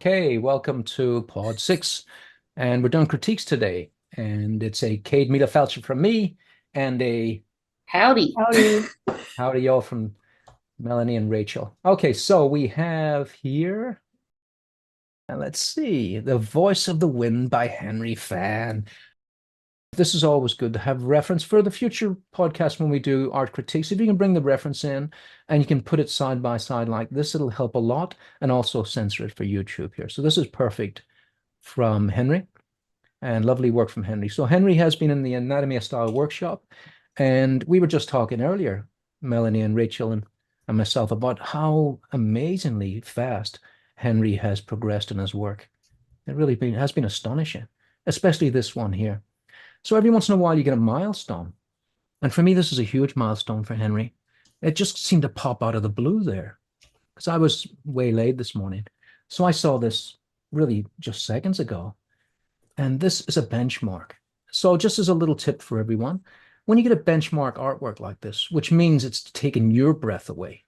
Okay, welcome to Pod 6. And we're doing critiques today. And it's a Cade Mila Felcher from me and a Howdy. Howdy. howdy y'all from Melanie and Rachel. Okay, so we have here, and let's see, The Voice of the Wind by Henry Fan. This is always good to have reference for the future podcast when we do art critiques. If you can bring the reference in and you can put it side by side like this, it'll help a lot, and also censor it for YouTube here. So this is perfect from Henry, and lovely work from Henry. So Henry has been in the Anatomy of Style workshop, and we were just talking earlier, Melanie and Rachel and myself, about how amazingly fast Henry has progressed in his work. It really has been astonishing, especially this one here. So every once in a while you get a milestone. And for me, this is a huge milestone for Henry. It just seemed to pop out of the blue there because I was waylaid this morning. So I saw this really just seconds ago. And this is a benchmark. So just as a little tip for everyone, when you get a benchmark artwork like this, which means it's taking your breath away,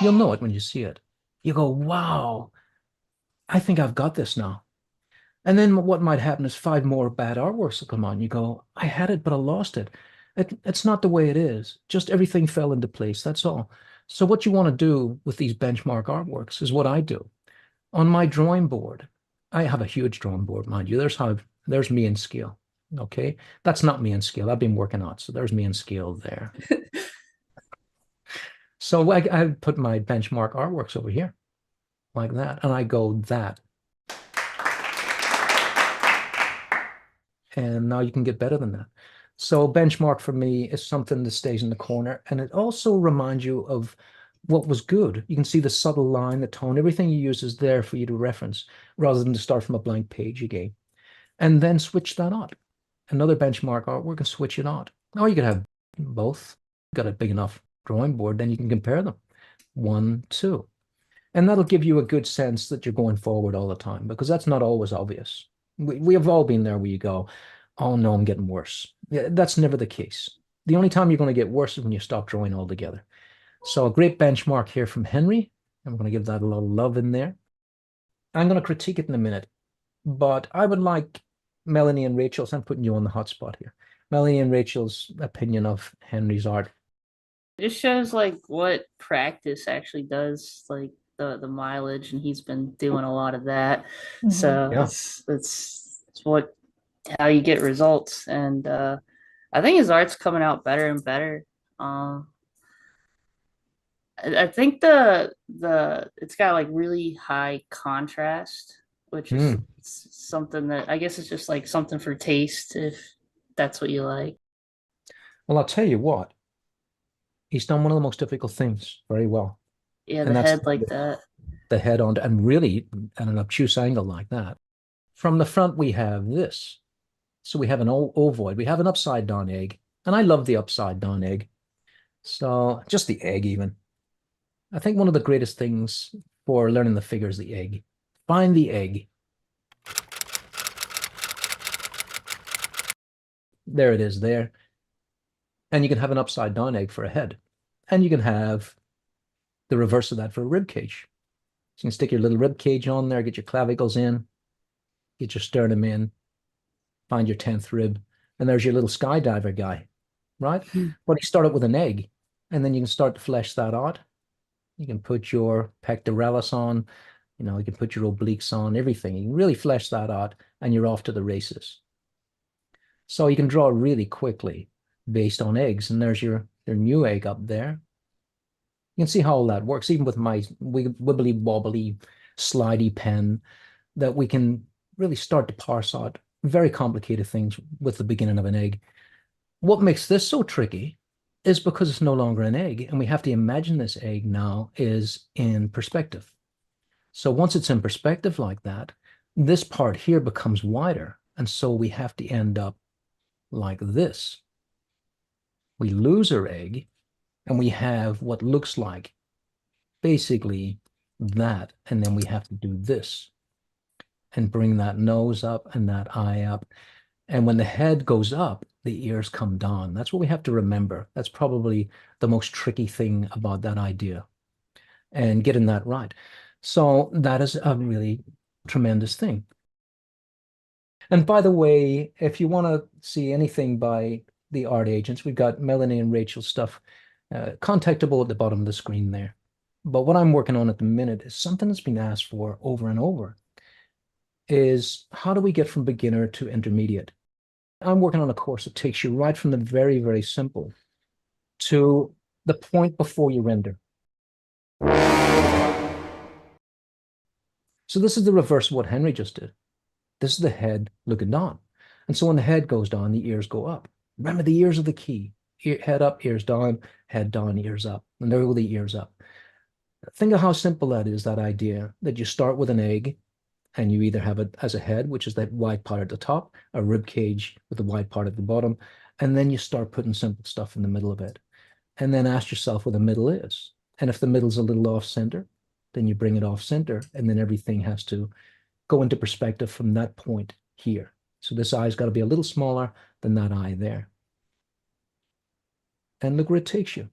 you'll know it when you see it. You go, wow, I think I've got this now. And then what might happen is five more bad artworks will come on. You go, I had it, but I lost it. It's not the way it is. Just everything fell into place. That's all. So what you want to do with these benchmark artworks is what I do. On my drawing board, I have a huge drawing board, mind you. There's me in scale. Okay. That's not me in scale. I've been working on. So there's me in scale there. So I put my benchmark artworks over here like that. And I go that. And now you can get better than that. So benchmark for me is something that stays in the corner. And it also reminds you of what was good. You can see the subtle line, the tone, everything you use is there for you to reference rather than to start from a blank page again. And then switch that on. Another benchmark artwork and switch it on. Or you could have both. Got a big enough drawing board, then you can compare them. One, two. And that'll give you a good sense that you're going forward all the time because that's not always obvious. We have all been there where you go, oh no, I'm getting worse. Yeah, that's never the case. The only time you're going to get worse is when you stop drawing altogether. So a great benchmark here from Henry. I'm going to give that a little love in there. I'm going to critique it in a minute, but I would like Melanie and Rachel's, I'm putting you on the hot spot here. Melanie and Rachel's opinion of Henry's art. It just shows like what practice actually does, like the mileage, and he's been doing a lot of that. So Yeah. it's what how you get results. And I think his art's coming out better and better. Um I think the it's got like really high contrast, which is Hmm. something that I guess it's just like something for taste if that's what you like. Well, I'll tell you what, he's done one of the most difficult things very well. Yeah, the And that's head like that. the head on, and really at an obtuse angle like that. From the front, we have this. So we have an ovoid, we have an upside down egg, and I love the upside down egg. So just the egg, even. I think one of the greatest things for learning the figure is the egg. Find the egg. There it is there. And you can have an upside down egg for a head. And you can have the reverse of that for a rib cage. So you can stick your little rib cage on there, get your clavicles in, get your sternum in, find your 10th rib, and there's your little skydiver guy, right? But you start it with an egg, and then you can start to flesh that out. You can put your pectoralis on, you can put your obliques on, everything. You can really flesh that out, and you're off to the races. So you can draw really quickly based on eggs, and there's your new egg up there. You can see how all that works, even with my wibbly wobbly slidey pen, that we can really start to parse out very complicated things with the beginning of an egg. What makes this so tricky is because it's no longer an egg, and we have to imagine this egg now is in perspective. So once it's in perspective like that, this part here becomes wider, and so we have to end up like this. We lose our egg, and we have what looks like basically that, and then we have to do this and bring that nose up and that eye up. And when the head goes up, the ears come down. That's what we have to remember. That's probably the most tricky thing about that idea. and getting that right. So that is a really tremendous thing. And by the way, if you want to see anything by the art agents, we've got Melanie and Rachel's stuff contactable at the bottom of the screen there. But what I'm working on at the minute is something that's been asked for over and over, is how do we get from beginner to intermediate? I'm working on a course that takes you right from the very, very simple to the point before you render. So this is the reverse of what Henry just did. This is the head looking down. And so when the head goes down, the ears go up. Remember, the ears are the key. Head up, ears down, head down, ears up. And there go the ears up. Think of how simple that is, that idea that you start with an egg and you either have it as a head, which is that wide part at the top, a rib cage with the wide part at the bottom, and then you start putting simple stuff in the middle of it. And then ask yourself where the middle is. And if the middle's a little off center, then you bring it off center, and then everything has to go into perspective from that point here. So this eye's got to be a little smaller than that eye there. And look where it takes you.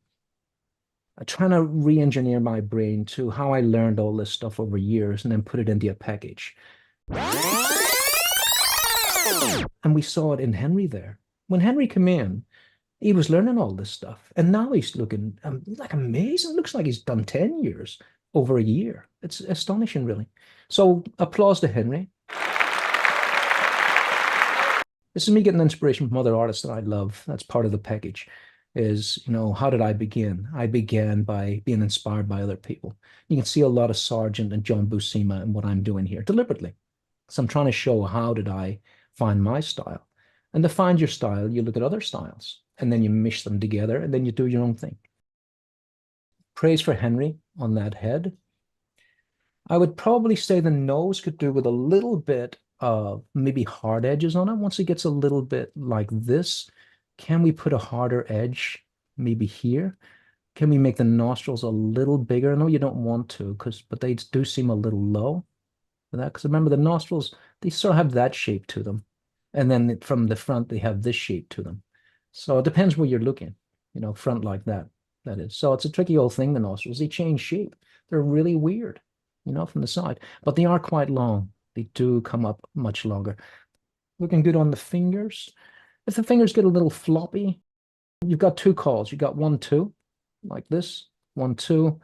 I'm trying to re-engineer my brain to how I learned all this stuff over years and then put it into a package. And we saw it in Henry there. When Henry came in, he was learning all this stuff. And now he's looking like amazing. Looks like he's done 10 years over a year. It's astonishing, really. So applause to Henry. This is me getting inspiration from other artists that I love. That's part of the package. Is, how did I begin? I began by being inspired by other people. You can see a lot of Sargent and John Buscema in what I'm doing here deliberately. So I'm trying to show how did I find my style. And to find your style, you look at other styles and then you mish them together and then you do your own thing. Praise for Henry on that head. I would probably say the nose could do with a little bit of maybe hard edges on it. Once it gets a little bit like this, can we put a harder edge maybe here? Can we make the nostrils a little bigger? I know you don't want to, but they do seem a little low for that. Because remember, the nostrils, they sort of have that shape to them. And then from the front, they have this shape to them. So it depends where you're looking, front like that, that is. So it's a tricky old thing, the nostrils. They change shape. They're really weird, from the side. But they are quite long. They do come up much longer. Looking good on the fingers. If the fingers get a little floppy, you've got two calls. You've got 1, 2, like this. 1, 2,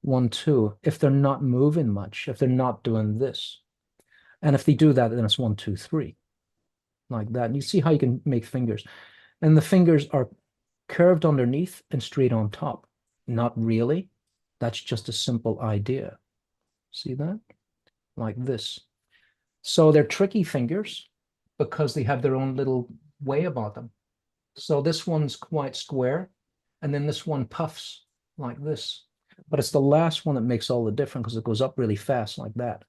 1, 2. If they're not moving much, if they're not doing this. And if they do that, then it's 1, 2, 3. Like that. And you see how you can make fingers. And the fingers are curved underneath and straight on top. Not really. That's just a simple idea. See that? Like this. So they're tricky fingers because they have their own little way about them. So this one's quite square, and then this one puffs like this. But it's the last one that makes all the difference because it goes up really fast like that.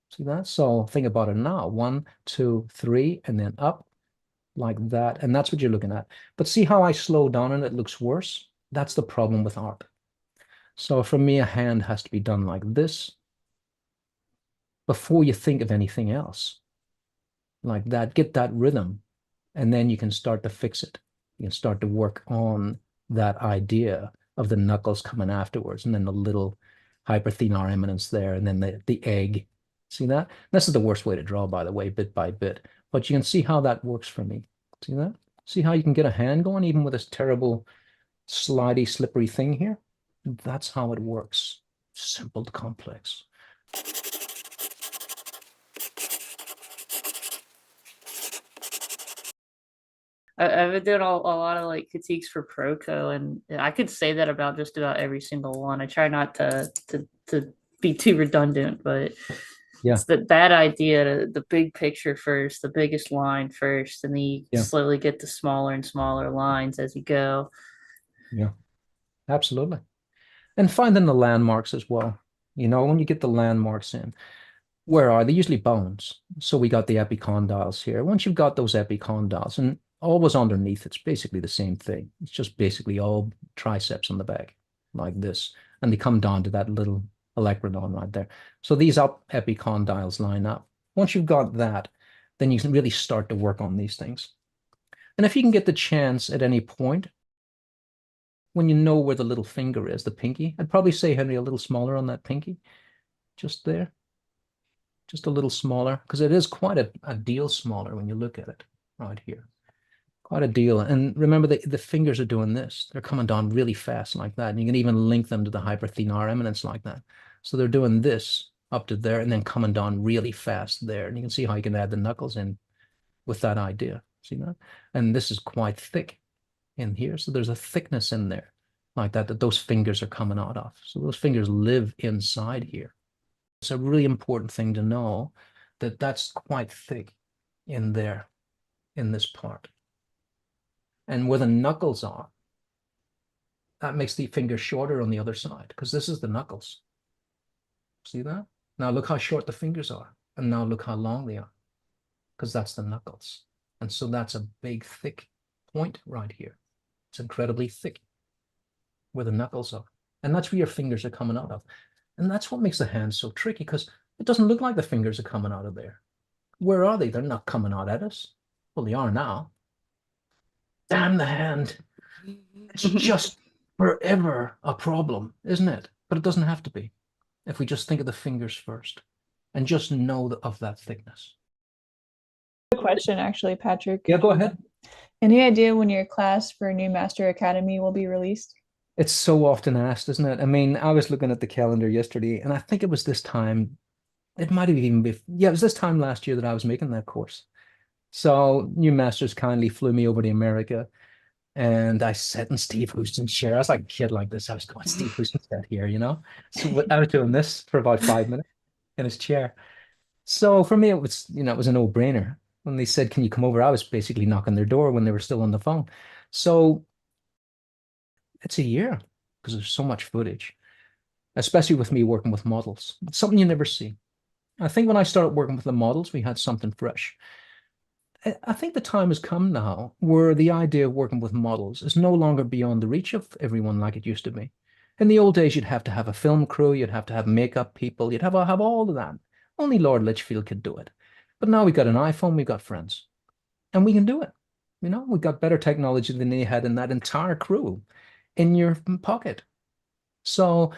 See that? So think about it now. 1, 2, 3, and then up like that. And that's what you're looking at. But see how I slow down and it looks worse? That's the problem with art. So for me, a hand has to be done like this before you think of anything else. Like that, get that rhythm, and then you can start to fix it. You can start to work on that idea of the knuckles coming afterwards, and then the little hyperthenar eminence there, and then the egg. See that? This is the worst way to draw, by the way, bit by bit. But you can see how that works for me. See that? See how you can get a hand going even with this terrible slidey, slippery thing here? That's how it works. Simple to complex. I've been doing a lot of like critiques for Proco, and I could say that about just about every single one. I try not to be too redundant, but Yeah, it's that idea, the big picture first, the biggest line first, and then you yeah, slowly get to smaller and smaller lines as you go. yeah, absolutely. And finding the landmarks as well. When you get the landmarks in, where are they? Usually bones. So we got the epicondyles here. Once you've got those epicondyles, and always underneath, it's basically the same thing. It's just basically all triceps on the back, like this. And they come down to that little olecranon right there. So these up epicondyles line up. Once you've got that, then you can really start to work on these things. And if you can get the chance at any point when you know where the little finger is, the pinky. I'd probably say, Henry, a little smaller on that pinky, just there, just a little smaller, because it is quite a deal smaller when you look at it right here. Quite a deal. And remember, the fingers are doing this. They're coming down really fast like that. And you can even link them to the hyperthenar eminence like that. So they're doing this up to there and then coming down really fast there. And you can see how you can add the knuckles in with that idea. See that? And this is quite thick in here. So there's a thickness in there like that those fingers are coming out of. So those fingers live inside here. It's a really important thing to know that that's quite thick in there, in this part. And where the knuckles are, that makes the finger shorter on the other side because this is the knuckles. See that? Now look how short the fingers are. And now look how long they are because that's the knuckles. And so that's a big, thick point right here. It's incredibly thick where the knuckles are. And that's where your fingers are coming out of. And that's what makes the hand so tricky because it doesn't look like the fingers are coming out of there. Where are they? They're not coming out at us. Well, they are now. Damn the hand. It's just forever a problem, isn't it? But it doesn't have to be if we just think of the fingers first and just know of that thickness. Question actually, Patrick. Yeah, go ahead. Any idea when your class for New Master Academy will be released? It's so often asked, isn't it? I mean, I was looking at the calendar yesterday, and I think it was this time. It might have even been, yeah, it was this time last year that I was making that course. So New Masters kindly flew me over to America, and I sat in Steve Houston's chair. I was like a kid like this. I was going, Steve Houston sat here, you know? So I was doing this for about 5 minutes in his chair. So for me, it was, it was a no-brainer. When they said, can you come over? I was basically knocking their door when they were still on the phone. So it's a year because there's so much footage, especially with me working with models. It's something you never see. I think when I started working with the models, we had something fresh. I think the time has come now where the idea of working with models is no longer beyond the reach of everyone like it used to be. In the old days, you'd have to have a film crew, you'd have to have makeup people, you'd have all of that. Only Lord Litchfield could do it. But now we've got an iPhone, we've got friends, and we can do it. We've got better technology than they had in that entire crew in your pocket. So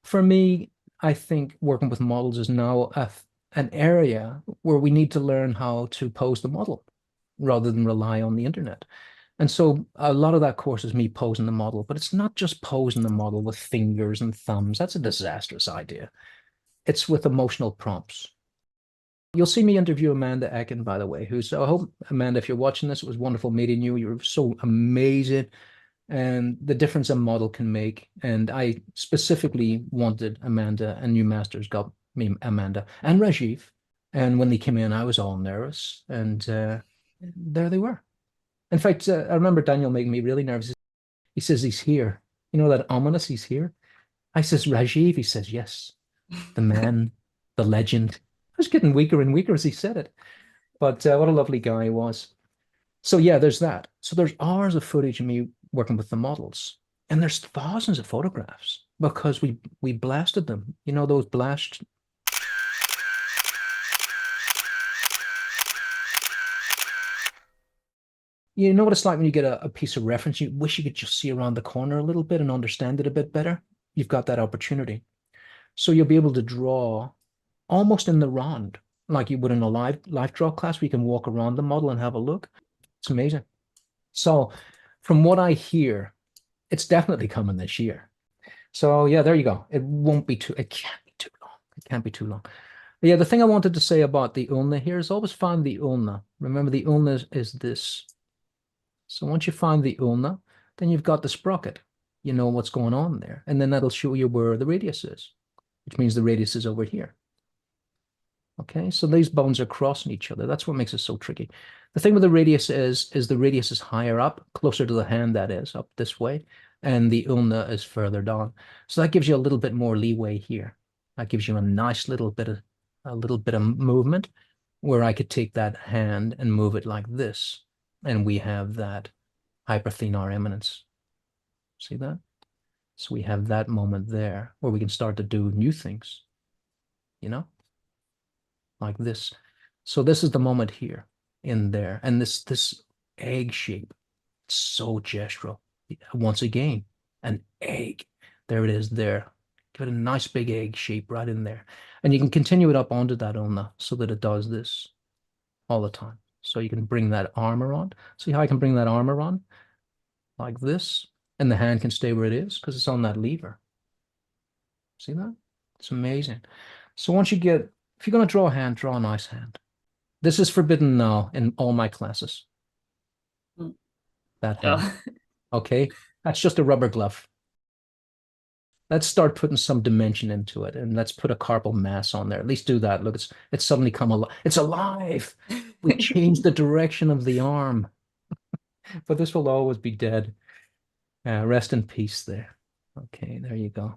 for me, I think working with models is now an area where we need to learn how to pose the model rather than rely on the internet. And so a lot of that course is me posing the model, but it's not just posing the model with fingers and thumbs. That's a disastrous idea. It's with emotional prompts. You'll see me interview Amanda Ekin, by the way, I hope, Amanda, if you're watching this, it was wonderful meeting you. You're so amazing and the difference a model can make. And I specifically wanted Amanda and New Masters got me Amanda and Rajiv. And when they came in, I was all nervous. And there they were. In fact, I remember Daniel making me really nervous. He says, he's here. You know that ominous, he's here? I says, Rajiv? He says, yes. The man, the legend. I was getting weaker and weaker as he said it. But what a lovely guy he was. So yeah, there's that. So there's hours of footage of me working with the models. And there's thousands of photographs because we blasted them. You know, those blast. You know what it's like when you get a piece of reference, you wish you could just see around the corner a little bit and understand it a bit better. You've got that opportunity. So you'll be able to draw almost in the round, like you would in a live draw class where you can walk around the model and have a look. It's amazing. So from what I hear, it's definitely coming this year. So yeah, there you go. It can't be too long. It can't be too long. But yeah, the thing I wanted to say about the ulna here is always find the ulna. Remember the ulna is this. So once you find the ulna, then you've got the sprocket. You know what's going on there. And then that'll show you where the radius is, which means the radius is over here. Okay, so these bones are crossing each other. That's what makes it so tricky. The thing with the radius is the radius is higher up, closer to the hand, that is, up this way, and the ulna is further down. So that gives you a little bit more leeway here. That gives you a nice little bit of movement where I could take that hand and move it like this, and we have that hyperthenar eminence. See that? So we have that moment there where we can start to do new things, like this. So this is the moment here in there. And this egg shape, it's so gestural. Once again, An egg. There it is there. Give it a nice big egg shape right in there. And you can continue it up onto that ulna so that it does this all the time. So you can bring that armor on. See how I can bring that armor on? Like this. And the hand can stay where it is because it's on that lever. See that? It's amazing. So once you get, if you're going to draw a hand, draw a nice hand. This is forbidden now in all my classes. Mm. That hand. Oh. Okay? That's just a rubber glove. Let's start putting some dimension into it, and let's put a carpal mass on there. At least do that. Look, it's suddenly come alive. It's alive. We changed the direction of the arm, but this will always be dead. Rest in peace there. Okay, there you go.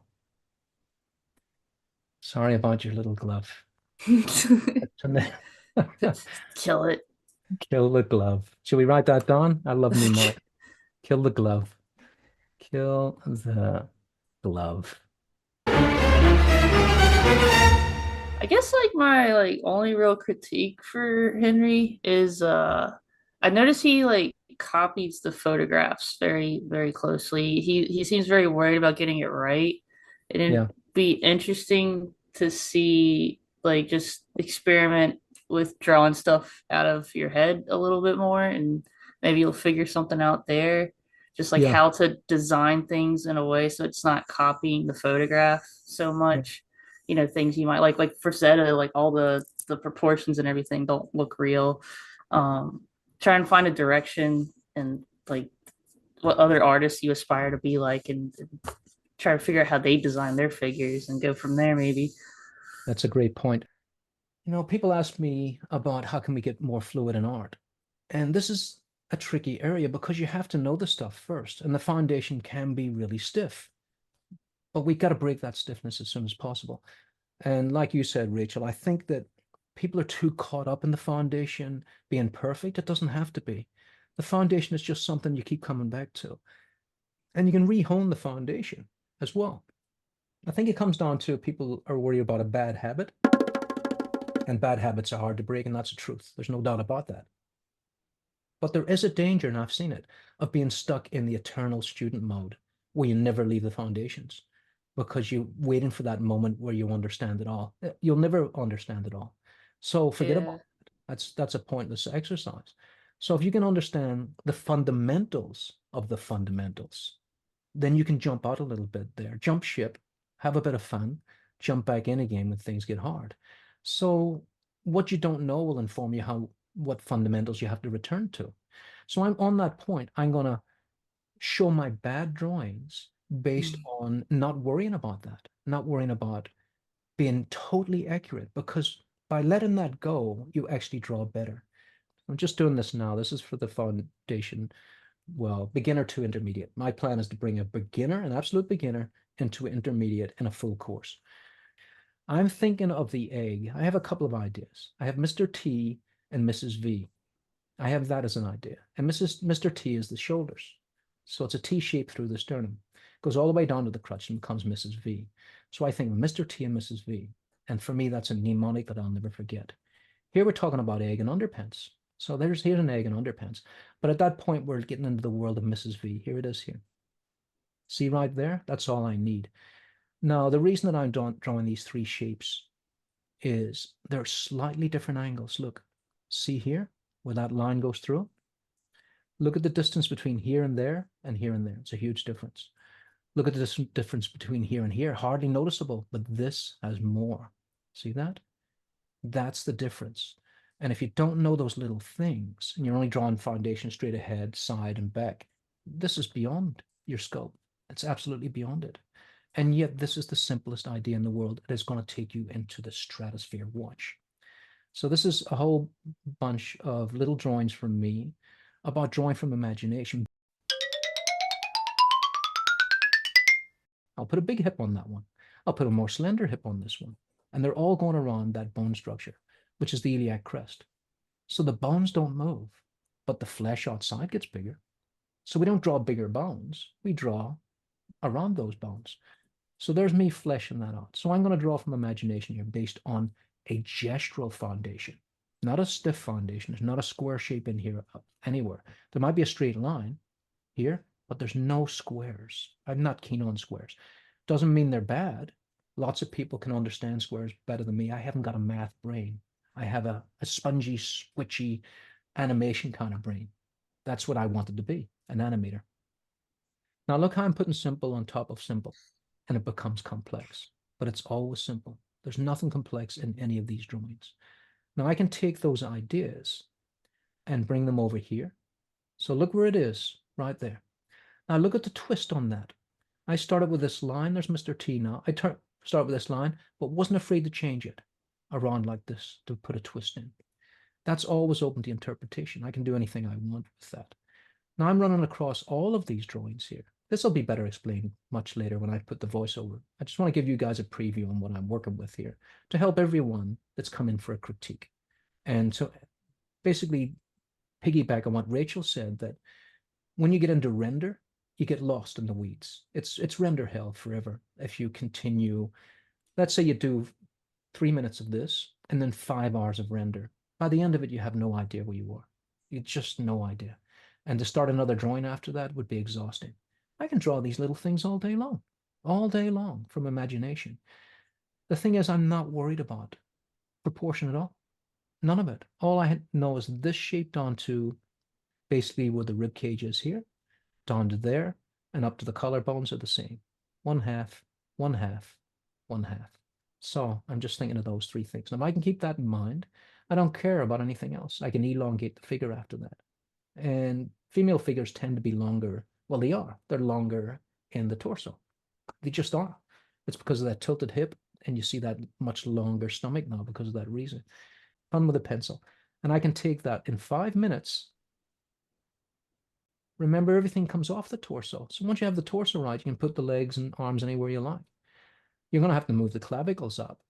Sorry about your little glove. Kill it. Kill the glove. Should we write that down? I love me, Mike. Kill the glove. Kill the glove. I guess like my like only real critique for Henry is I notice he like copies the photographs very closely. He seems very worried about getting it right. And it'd Yeah, be interesting to see like just experiment with drawing stuff out of your head a little bit more, and maybe you'll figure something out there. Just like yeah, how to design things in a way so it's not copying the photograph so yeah. much. You know, things you might like for Zeta, like all the proportions and everything don't look real. Try and find a direction and like what other artists you aspire to be like, and try to figure out how they design their figures and go from there maybe. That's a great point. People ask me about how can we get more fluid in art. And this is a tricky area because you have to know the stuff first, and the foundation can be really stiff. But we got to break that stiffness as soon as possible. And like you said, Rachel, I think that people are too caught up in the foundation being perfect. It doesn't have to be. The foundation is just something you keep coming back to. And you can rehone the foundation as well. I think it comes down to people are worried about a bad habit, and bad habits are hard to break, and that's the truth. There's no doubt about that. But there is a danger, and I've seen it, of being stuck in the eternal student mode where you never leave the foundations because you're waiting for that moment where you understand it all. You'll never understand it all. So forget Yeah. about it. That's a pointless exercise. So if you can understand the fundamentals of the fundamentals, then you can jump out a little bit there, jump ship, have a bit of fun, jump back in again when things get hard. So what you don't know will inform you what fundamentals you have to return to. So I'm on that point. I'm gonna show my bad drawings based on not worrying about that, not worrying about being totally accurate, because by letting that go, you actually draw better. I'm just doing this now. This is for the foundation, well, beginner to intermediate. My plan is to bring a beginner, an absolute beginner, into intermediate in a full course. I'm thinking of the egg. I have a couple of ideas. I have Mr. T and Mrs. V. I have that as an idea. And Mr. T is the shoulders. So it's a T shape through the sternum. Goes all the way down to the crutch and becomes Mrs. V. So I think Mr. T and Mrs. V. And for me, that's a mnemonic that I'll never forget. Here we're talking about egg and underpants. So here's an egg and underpants. But at that point, we're getting into the world of Mrs. V. Here it is here. See right there? That's all I need. Now, the reason that I'm drawing these three shapes is they're slightly different angles. Look, see here where that line goes through? Look at the distance between here and there and here and there. It's a huge difference. Look at the difference between here and here. Hardly noticeable, but this has more. See that? That's the difference. And if you don't know those little things and you're only drawing foundation straight ahead, side, and back, this is beyond your scope. It's absolutely beyond it. And yet, this is the simplest idea in the world. It is going to take you into the stratosphere. Watch. So, this is a whole bunch of little drawings from me about drawing from imagination. I'll put a big hip on that one. I'll put a more slender hip on this one. And they're all going around that bone structure, which is the iliac crest. So the bones don't move, but the flesh outside gets bigger. So we don't draw bigger bones. We draw around those bones. So there's me fleshing that out. So I'm going to draw from imagination here based on a gestural foundation, not a stiff foundation. There's not a square shape in here anywhere. There might be a straight line here, but there's no squares. I'm not keen on squares. Doesn't mean they're bad. Lots of people can understand squares better than me. I haven't got a math brain. I have a spongy, switchy animation kind of brain. That's what I wanted to be, an animator. Now look how I'm putting simple on top of simple, and it becomes complex, but it's always simple. There's nothing complex in any of these drawings. Now I can take those ideas and bring them over here. So look where it is, right there. Now look at the twist on that. I started with this line. There's Mr. T now. I start with this line, but wasn't afraid to change it around like this to put a twist in. That's always open to interpretation. I can do anything I want with that. Now I'm running across all of these drawings here. This will be better explained much later when I put the voiceover. I just want to give you guys a preview on what I'm working with here to help everyone that's come in for a critique. And so basically piggyback on what Rachel said, that when you get into render, you get lost in the weeds. It's render hell forever if you continue. Let's say you do 3 minutes of this and then 5 hours of render. By the end of it, you have no idea where you are. You just no idea. And to start another drawing after that would be exhausting. I can draw these little things all day long from imagination. The thing is, I'm not worried about proportion at all. None of it. All I know is this shaped onto basically where the rib cage is here, down to there, and up to the collarbones are the same. 1/2, 1/2, 1/2. So I'm just thinking of those 3 things. Now, if I can keep that in mind, I don't care about anything else. I can elongate the figure after that. And female figures tend to be longer. Well, they are. They're longer in the torso. They just are. It's because of that tilted hip, and you see that much longer stomach now because of that reason. Fun with a pencil. And I can take that in 5 minutes. Remember, everything comes off the torso. So once you have the torso right, you can put the legs and arms anywhere you like. You're going to have to move the clavicles up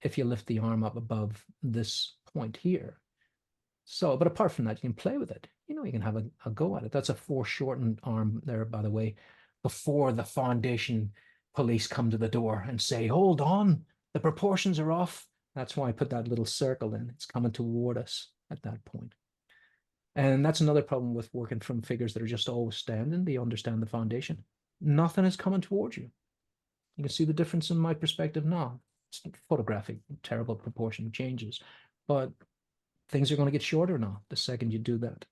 if you lift the arm up above this point here. So, but apart from that, you can play with it. You know, you can have a go at it. That's a foreshortened arm there, by the way, before the foundation police come to the door and say, hold on, the proportions are off. That's why I put that little circle in. It's coming toward us at that point. And that's another problem with working from figures that are just always standing. They understand the foundation. Nothing is coming towards you. You can see the difference in my perspective now. It's photographic, terrible proportion changes, but things are going to get shorter now the second you do that.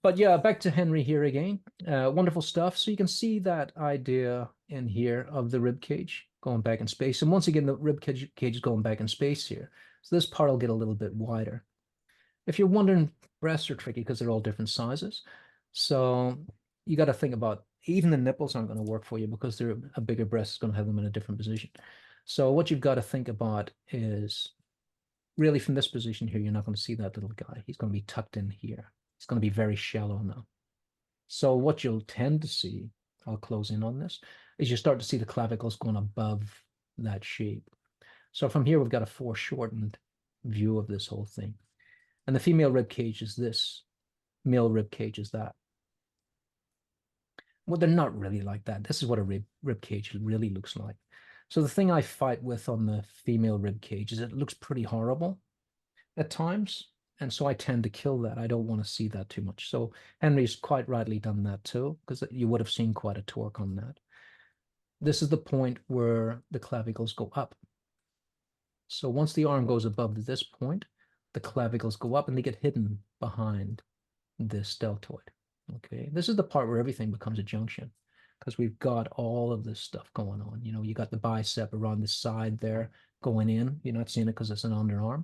But yeah, back to Henry here again. Wonderful stuff. So you can see that idea in here of the rib cage going back in space. And once again, the rib cage is going back in space here. So this part will get a little bit wider. If you're wondering, breasts are tricky because they're all different sizes. So you got to think about, even the nipples aren't going to work for you because they're a bigger breast is going to have them in a different position. So what you've got to think about is really from this position here, you're not going to see that little guy. He's going to be tucked in here. It's going to be very shallow now. So what you'll tend to see, I'll close in on this, is you start to see the clavicles going above that shape. So from here, we've got a foreshortened view of this whole thing. And the female rib cage is this, male rib cage is that. Well, they're not really like that. This is what a rib cage really looks like. So the thing I fight with on the female rib cage is it looks pretty horrible at times. And so I tend to kill that. I don't want to see that too much. So Henry's quite rightly done that too, because you would have seen quite a torque on that. This is the point where the clavicles go up. So once the arm goes above this point, the clavicles go up and they get hidden behind this deltoid. Okay, this is the part where everything becomes a junction because we've got all of this stuff going on. You know, you got the bicep around the side there going in. You're not seeing it because it's an underarm.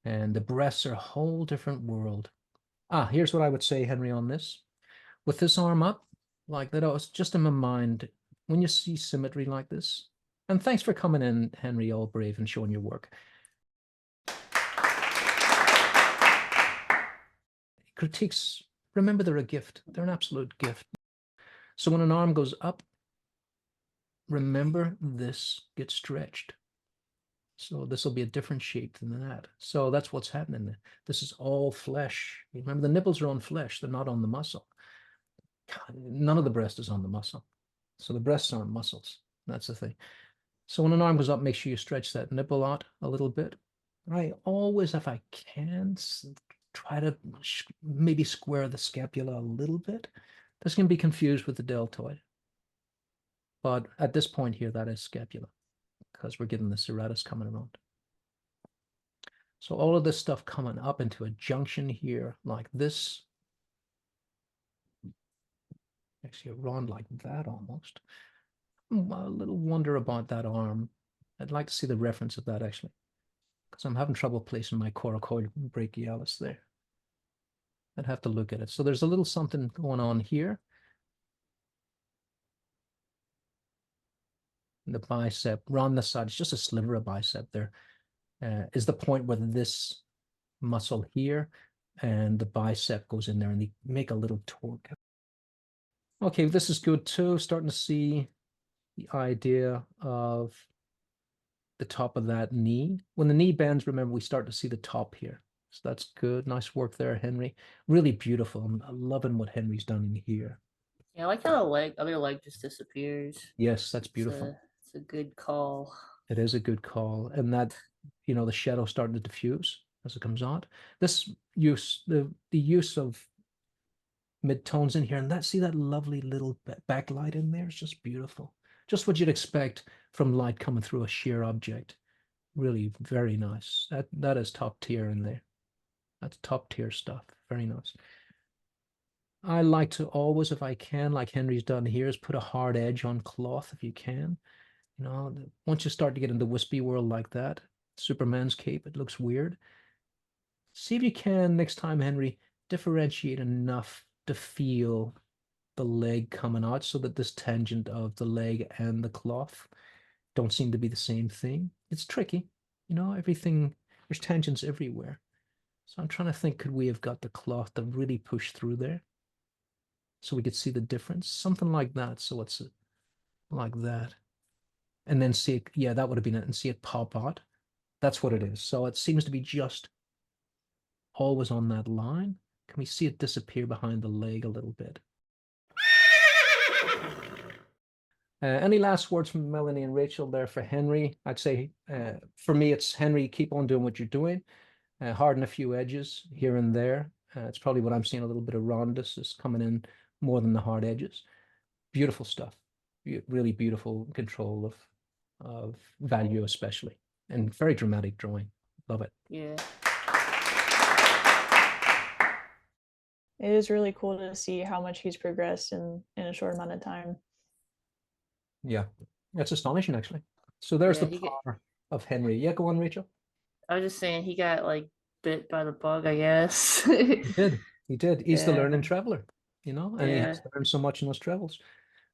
And the breasts are a whole different world. Here's what I would say, Henry, on this. With this arm up, like that, it's just in my mind, when you see symmetry like this, and thanks for coming in, Henry, all brave and showing your work. Critiques, remember, they're a gift. They're an absolute gift. So when an arm goes up, remember this gets stretched. So this will be a different shape than that. So that's what's happening. This is all flesh. Remember, the nipples are on flesh. They're not on the muscle. None of the breast is on the muscle. So the breasts aren't muscles. That's the thing. So when an arm goes up, make sure you stretch that nipple out a little bit. I always, if I can, try to maybe square the scapula a little bit. This can be confused with the deltoid. But at this point here, that is scapula because we're getting the serratus coming around. So all of this stuff coming up into a junction here like this. Actually, around like that almost. A little wonder about that arm. I'd like to see the reference of that actually, because I'm having trouble placing my coracoid brachialis there. I'd have to look at it. So there's a little something going on here. The bicep, around the side, it's just a sliver of bicep there. Is the point where this muscle here and the bicep goes in there and they make a little torque. Okay, this is good too. Starting to see the idea of the top of that knee. When the knee bends, remember, we start to see the top here. So that's good. Nice work there, Henry. Really beautiful. I'm loving what Henry's done in here. Yeah, I like how the other leg just disappears. Yes, that's beautiful. It's a good call. It is a good call. And that, the shadow starting to diffuse as it comes out. This use, the use of mid-tones in here, and see that lovely little backlight in there. It's just beautiful. Just what you'd expect from light coming through a sheer object. Really very nice. That is top tier in there. That's top tier stuff. Very nice. I like to always, if I can, like Henry's done here, is put a hard edge on cloth if you can. Once you start to get into wispy world like that, Superman's cape, it looks weird. See if you can next time, Henry, differentiate enough to feel the leg coming out so that this tangent of the leg and the cloth don't seem to be the same thing. It's tricky. Everything, there's tangents everywhere. So I'm trying to think, could we have got the cloth to really push through there so we could see the difference? Something like that. So it's like that. And then see it, yeah, that would have been it, and see it pop out. That's what it is. So it seems to be just always on that line. Can we see it disappear behind the leg a little bit? Any last words from Melanie and Rachel there for Henry? I'd say for me, it's Henry, keep on doing what you're doing. Harden a few edges here and there. It's probably what I'm seeing, a little bit of roundness is coming in more than the hard edges. Beautiful stuff. Really beautiful control of value especially. And very dramatic drawing. Love it. Yeah. It is really cool to see how much he's progressed in a short amount of time. Yeah, that's astonishing actually. So there's Yeah, the power of Henry. Yeah, go on, Rachel. I was just saying he got like bit by the bug, I guess. He did. He's the Yeah. learning traveler, and he Yeah. has learned so much in those travels.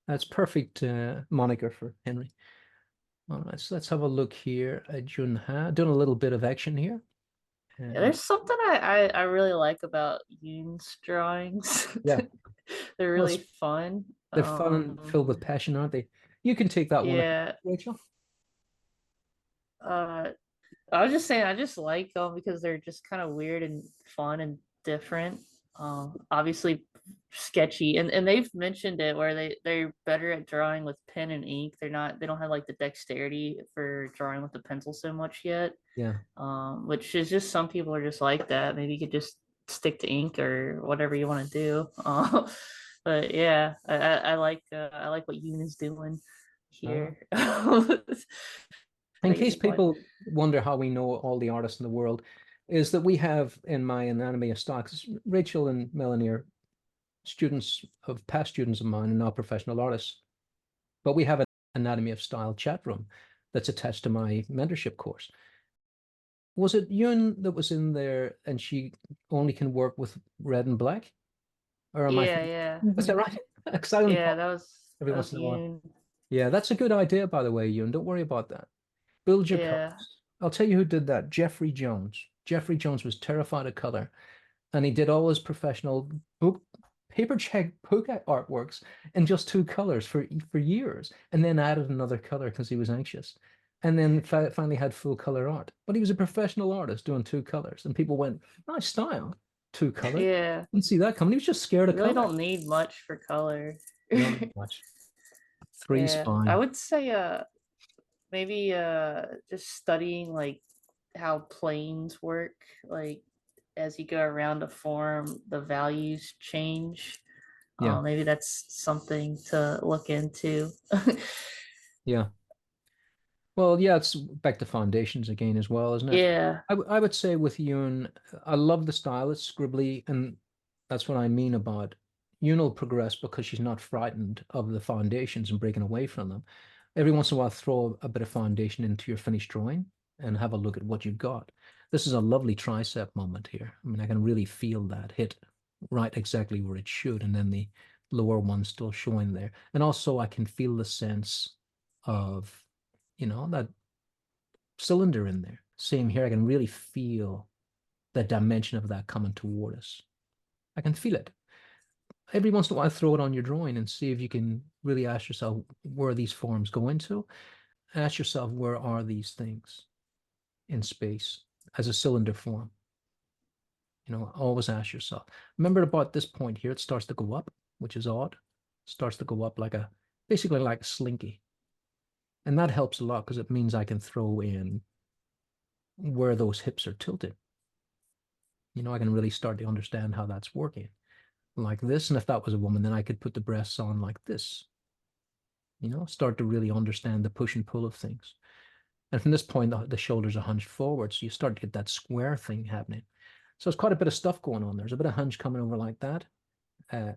That's perfect moniker for Henry. All right, so let's have a look here at Junha. Doing a little bit of action here. Yeah, there's something I really like about Yoon's drawings. Yeah. They're really fun. They're fun and filled with passion, aren't they? You can take that one, Yeah. Rachel. I was just saying I just like them because they're just kind of weird and fun and different. Obviously sketchy, and they've mentioned it where they're better at drawing with pen and ink. They don't have like the dexterity for drawing with the pencil so much yet. Yeah. Which is just, some people are just like that. Maybe you could just stick to ink or whatever you want to do. But yeah, I like what Yoon is doing here. In case people wonder how we know all the artists in the world, is that we have in my Anatomy of Style, Rachel and Melanie are past students of mine and now professional artists, but we have an Anatomy of Style chat room that's attached to my mentorship course. Was it Yun that was in there and she only can work with red and black? Or am yeah. Is that right? Yeah, that was Yun. Yeah, that's a good idea, by the way, Yun. Don't worry about that. Build your colors. I'll tell you who did that. Jeffrey Jones. Jeffrey Jones was terrified of color, and he did all his professional paper check book artworks in just two colors for years, and then added another color because he was anxious, and then finally had full color art. But he was a professional artist doing two colors, and people went, "Nice style, two colors." Yeah, didn't see that coming. He was just scared of really color. don't need much for color. Not much. Three's fine. I would say maybe just studying like how planes work, like as you go around a form the values change, Yeah. Maybe that's something to look into. Yeah. Well, yeah, it's back to foundations again as well, isn't it? Yeah, I would say with Yoon, I love the style. It's scribbly, and that's what I mean about Yoon will progress because she's not frightened of the foundations and breaking away from them. Every once in a while, throw a bit of foundation into your finished drawing and have a look at what you've got. This is a lovely tricep moment here. I mean, I can really feel that hit right exactly where it should, and then the lower one still showing there. And also, I can feel the sense of, that cylinder in there. Same here. I can really feel the dimension of that coming toward us. I can feel it. Every once in a while, throw it on your drawing and see if you can really ask yourself where these forms go into. Ask yourself, where are these things in space as a cylinder form? Always ask yourself. Remember about this point here, it starts to go up, which is odd. Starts to go up basically like a slinky. And that helps a lot because it means I can throw in where those hips are tilted. I can really start to understand how that's working like this. And if that was a woman, then I could put the breasts on like this, start to really understand the push and pull of things. And from this point, the shoulders are hunched forward. So you start to get that square thing happening. So it's quite a bit of stuff going on. There's a bit of hunch coming over like that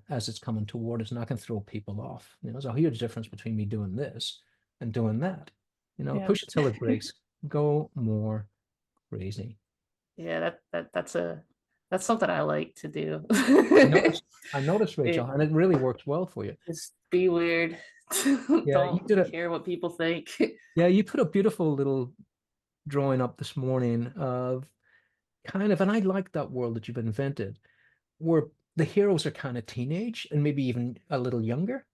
as it's coming toward us. And I can throw people off. There's a huge difference between me doing this and doing that. Yeah. Push it till it breaks. Go more crazy. yeah, that's something I like to do. I noticed, I noticed, It, Rachel, and it really works well for you. just be weird. Yeah, you Don't did it. care what people think. Yeah, you put a beautiful little drawing up this morning of kind of, and I like that world that you've invented, where the heroes are kind of teenage and maybe even a little younger,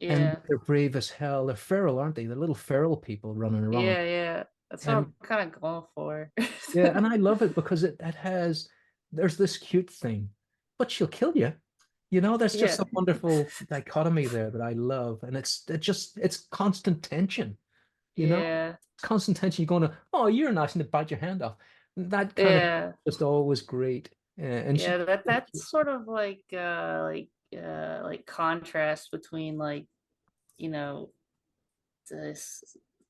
and Yeah, they're brave as hell. They're feral, aren't they? They're little feral people running around. yeah. That's what And I'm kind of going for. yeah, and I love it because there's this cute thing, but she'll kill you. There's just Yeah, a wonderful dichotomy there that I love. And it's constant tension. yeah, It's constant tension. You're going to, oh, you're nice, and to bite your hand off. That kind of yeah. just always great. And she, Yeah, that's sort of like contrast between like, you know, this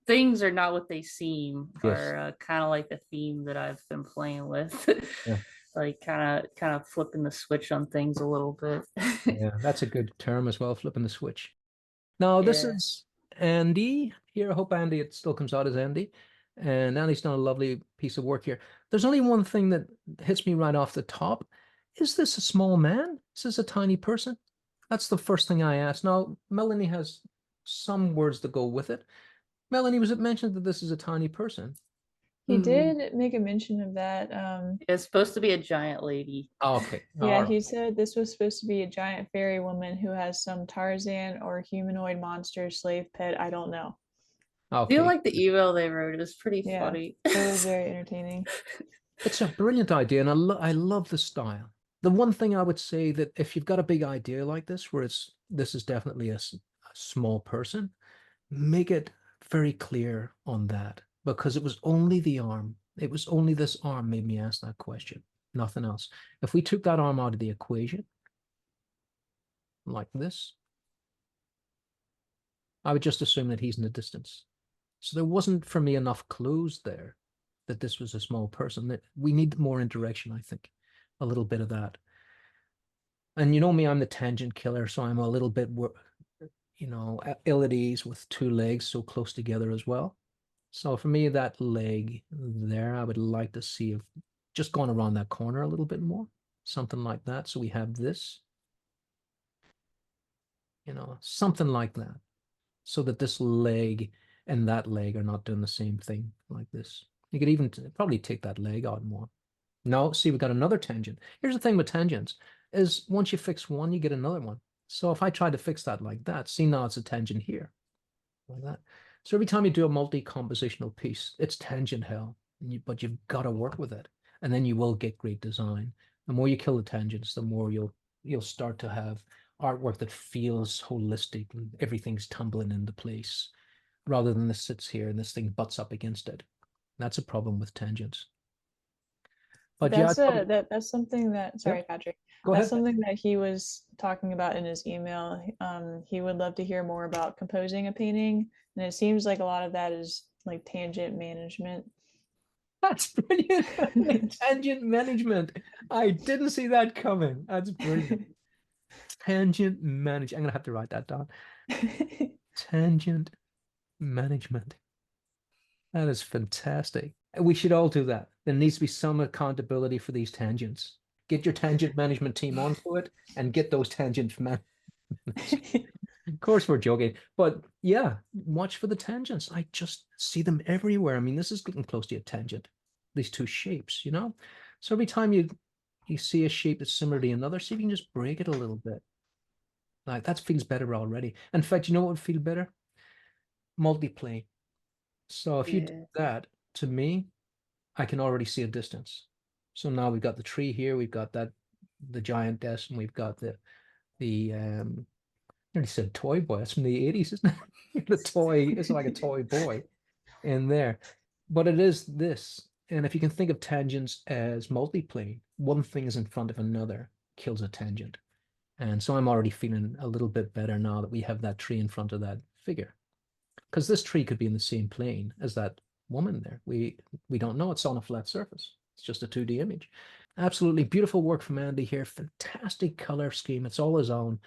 things are not what they seem yes, are kind of like the theme that I've been playing with. yeah, Like kind of flipping the switch on things a little bit. yeah. That's a good term as well, flipping the switch. Now, this Yeah. is Andy here. I hope Andy, it still comes out as Andy. And Andy's done a lovely piece of work here. There's only one thing that hits me right off the top. Is this a small man? Is this a tiny person? That's the first thing I asked. Now, Melanie has some words that go with it. Melanie, was it mentioned that this is a tiny person? He Mm. did make a mention of that. It's supposed to be a giant lady. Oh, okay. Yeah, All right. he said this was supposed to be a giant fairy woman who has some Tarzan or humanoid monster slave pet. I don't know. I feel Okay. like the email they wrote is pretty Yeah, funny. it was very entertaining. It's a brilliant idea, and I love the style. The one thing I would say that if you've got a big idea like this, where this is definitely a small person, make it very clear on that because it was only the arm. It was only this arm made me ask that question, nothing else. If we took that arm out of the equation, like this, I would just assume that he's in the distance. So there wasn't for me enough clues there that this was a small person. That we need more interaction, I think, a little bit of that. And you know me, I'm the tangent killer, so I'm a little bit, ill at ease with two legs so close together as well. So for me, that leg there, I would like to see if just going around that corner a little bit more, something like that. So we have this, something like that, so that this leg and that leg are not doing the same thing like this. You could even probably take that leg out more. No, see, we got another tangent. Here's the thing with tangents is once you fix one, you get another one. So if I try to fix that like that, see now it's a tangent here, like that. So every time you do a multi-compositional piece, it's tangent hell, but you've got to work with it, and then you will get great design. The more you kill the tangents, the more you'll start to have artwork that feels holistic and everything's tumbling into place, rather than this sits here and this thing butts up against it. That's a problem with tangents. But yeah, that's something that, sorry, yep, Patrick. go That's ahead. something that he was talking about in his email. He would love to hear more about composing a painting, and it seems like a lot of that is like tangent management. That's brilliant. Tangent management. I didn't see that coming. That's brilliant. Tangent manage. I'm gonna have to write that down. Tangent management. That is fantastic. We should all do that. There needs to be some accountability for these tangents. Get your tangent management team onto it and get those tangents man. Of course, we're joking, but yeah, watch for the tangents. I just see them everywhere. I mean, this is getting close to a tangent. These two shapes, you know. So every time you see a shape that's similar to another, see if you can just break it a little bit. Like that feels better already. In fact, you know what would feel better? Multiplane. So if you do Yeah. that, to me, I can already see a distance. So now we've got the tree here, we've got that the giant desk, and we've got the I nearly said toy boy. That's from the 80s, isn't it? The toy, it's like a toy boy in there. But it is this. And if you can think of tangents as multiplane, one thing is in front of another, kills a tangent. And so I'm already feeling a little bit better now that we have that tree in front of that figure. Because this tree could be in the same plane as that woman there. We don't know. It's on a flat surface. It's just a 2D image. Absolutely beautiful work from Andy here. Fantastic color scheme. It's all his own.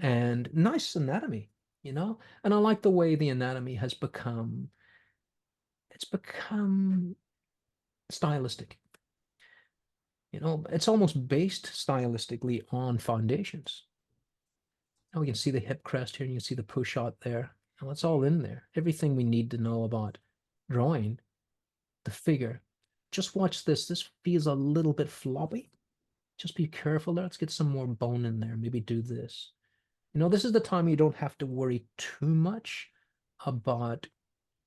And nice anatomy, you know? And I like the way the anatomy has become, it's become stylistic. You know, it's almost based stylistically on foundations. Now we can see the hip crest here, and you can see the push out there. And it's all in there. Everything we need to know about drawing the figure. Just watch this. This feels a little bit floppy. Just be careful there. Let's get some more bone in there. Maybe do this. You know, this is the time you don't have to worry too much about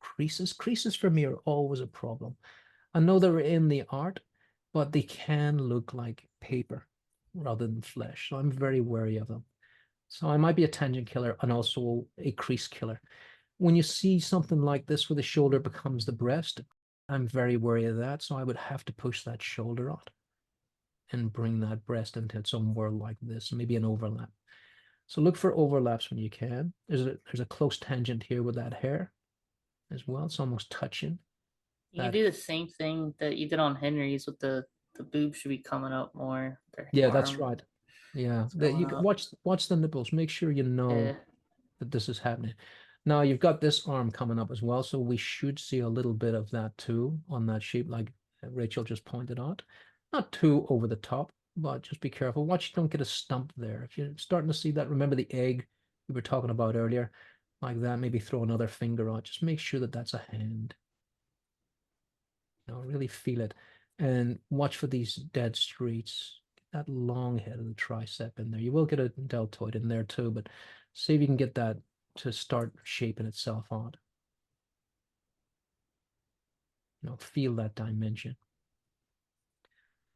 creases. Creases for me are always a problem. I know they're in the art, but they can look like paper rather than flesh. So I'm very wary of them. So I might be a tangent killer and also a crease killer. When you see something like this where the shoulder becomes the breast, I'm very wary of that. So I would have to push that shoulder out and bring that breast into somewhere like this, maybe an overlap. So look for overlaps when you can. There's a close tangent here with that hair as well. It's almost touching. You can That do the same thing that you did on Henry's with the boobs should be coming up more. Their yeah, that's arm right. Yeah, is that going you up. watch the nipples. Make sure you know Yeah. that this is happening. Now you've got this arm coming up as well, so we should see a little bit of that too on that shape, like Rachel just pointed out. Not too over the top, but just be careful. Watch you don't get a stump there. If you're starting to see that, remember the egg we were talking about earlier, like that. Maybe throw another finger out. Just make sure that that's a hand. You know, really feel it, and watch for these dead streaks. That long head of the tricep in there. You will get a deltoid in there too, but see if you can get that to start shaping itself out. You know, feel that dimension.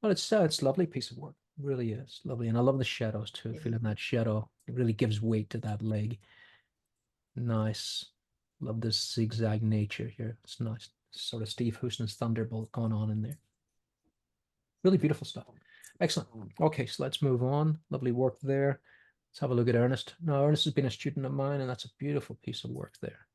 But it's a lovely piece of work. It really is lovely. And I love the shadows too. Feeling that shadow. It really gives weight to that leg. Nice. Love this zigzag nature here. It's nice. Sort of Steve Houston's Thunderbolt going on in there. Really beautiful stuff. Excellent. Okay, so let's move on. Lovely work there. Let's have a look at Ernest. Now, Ernest has been a student of mine, and that's a beautiful piece of work there.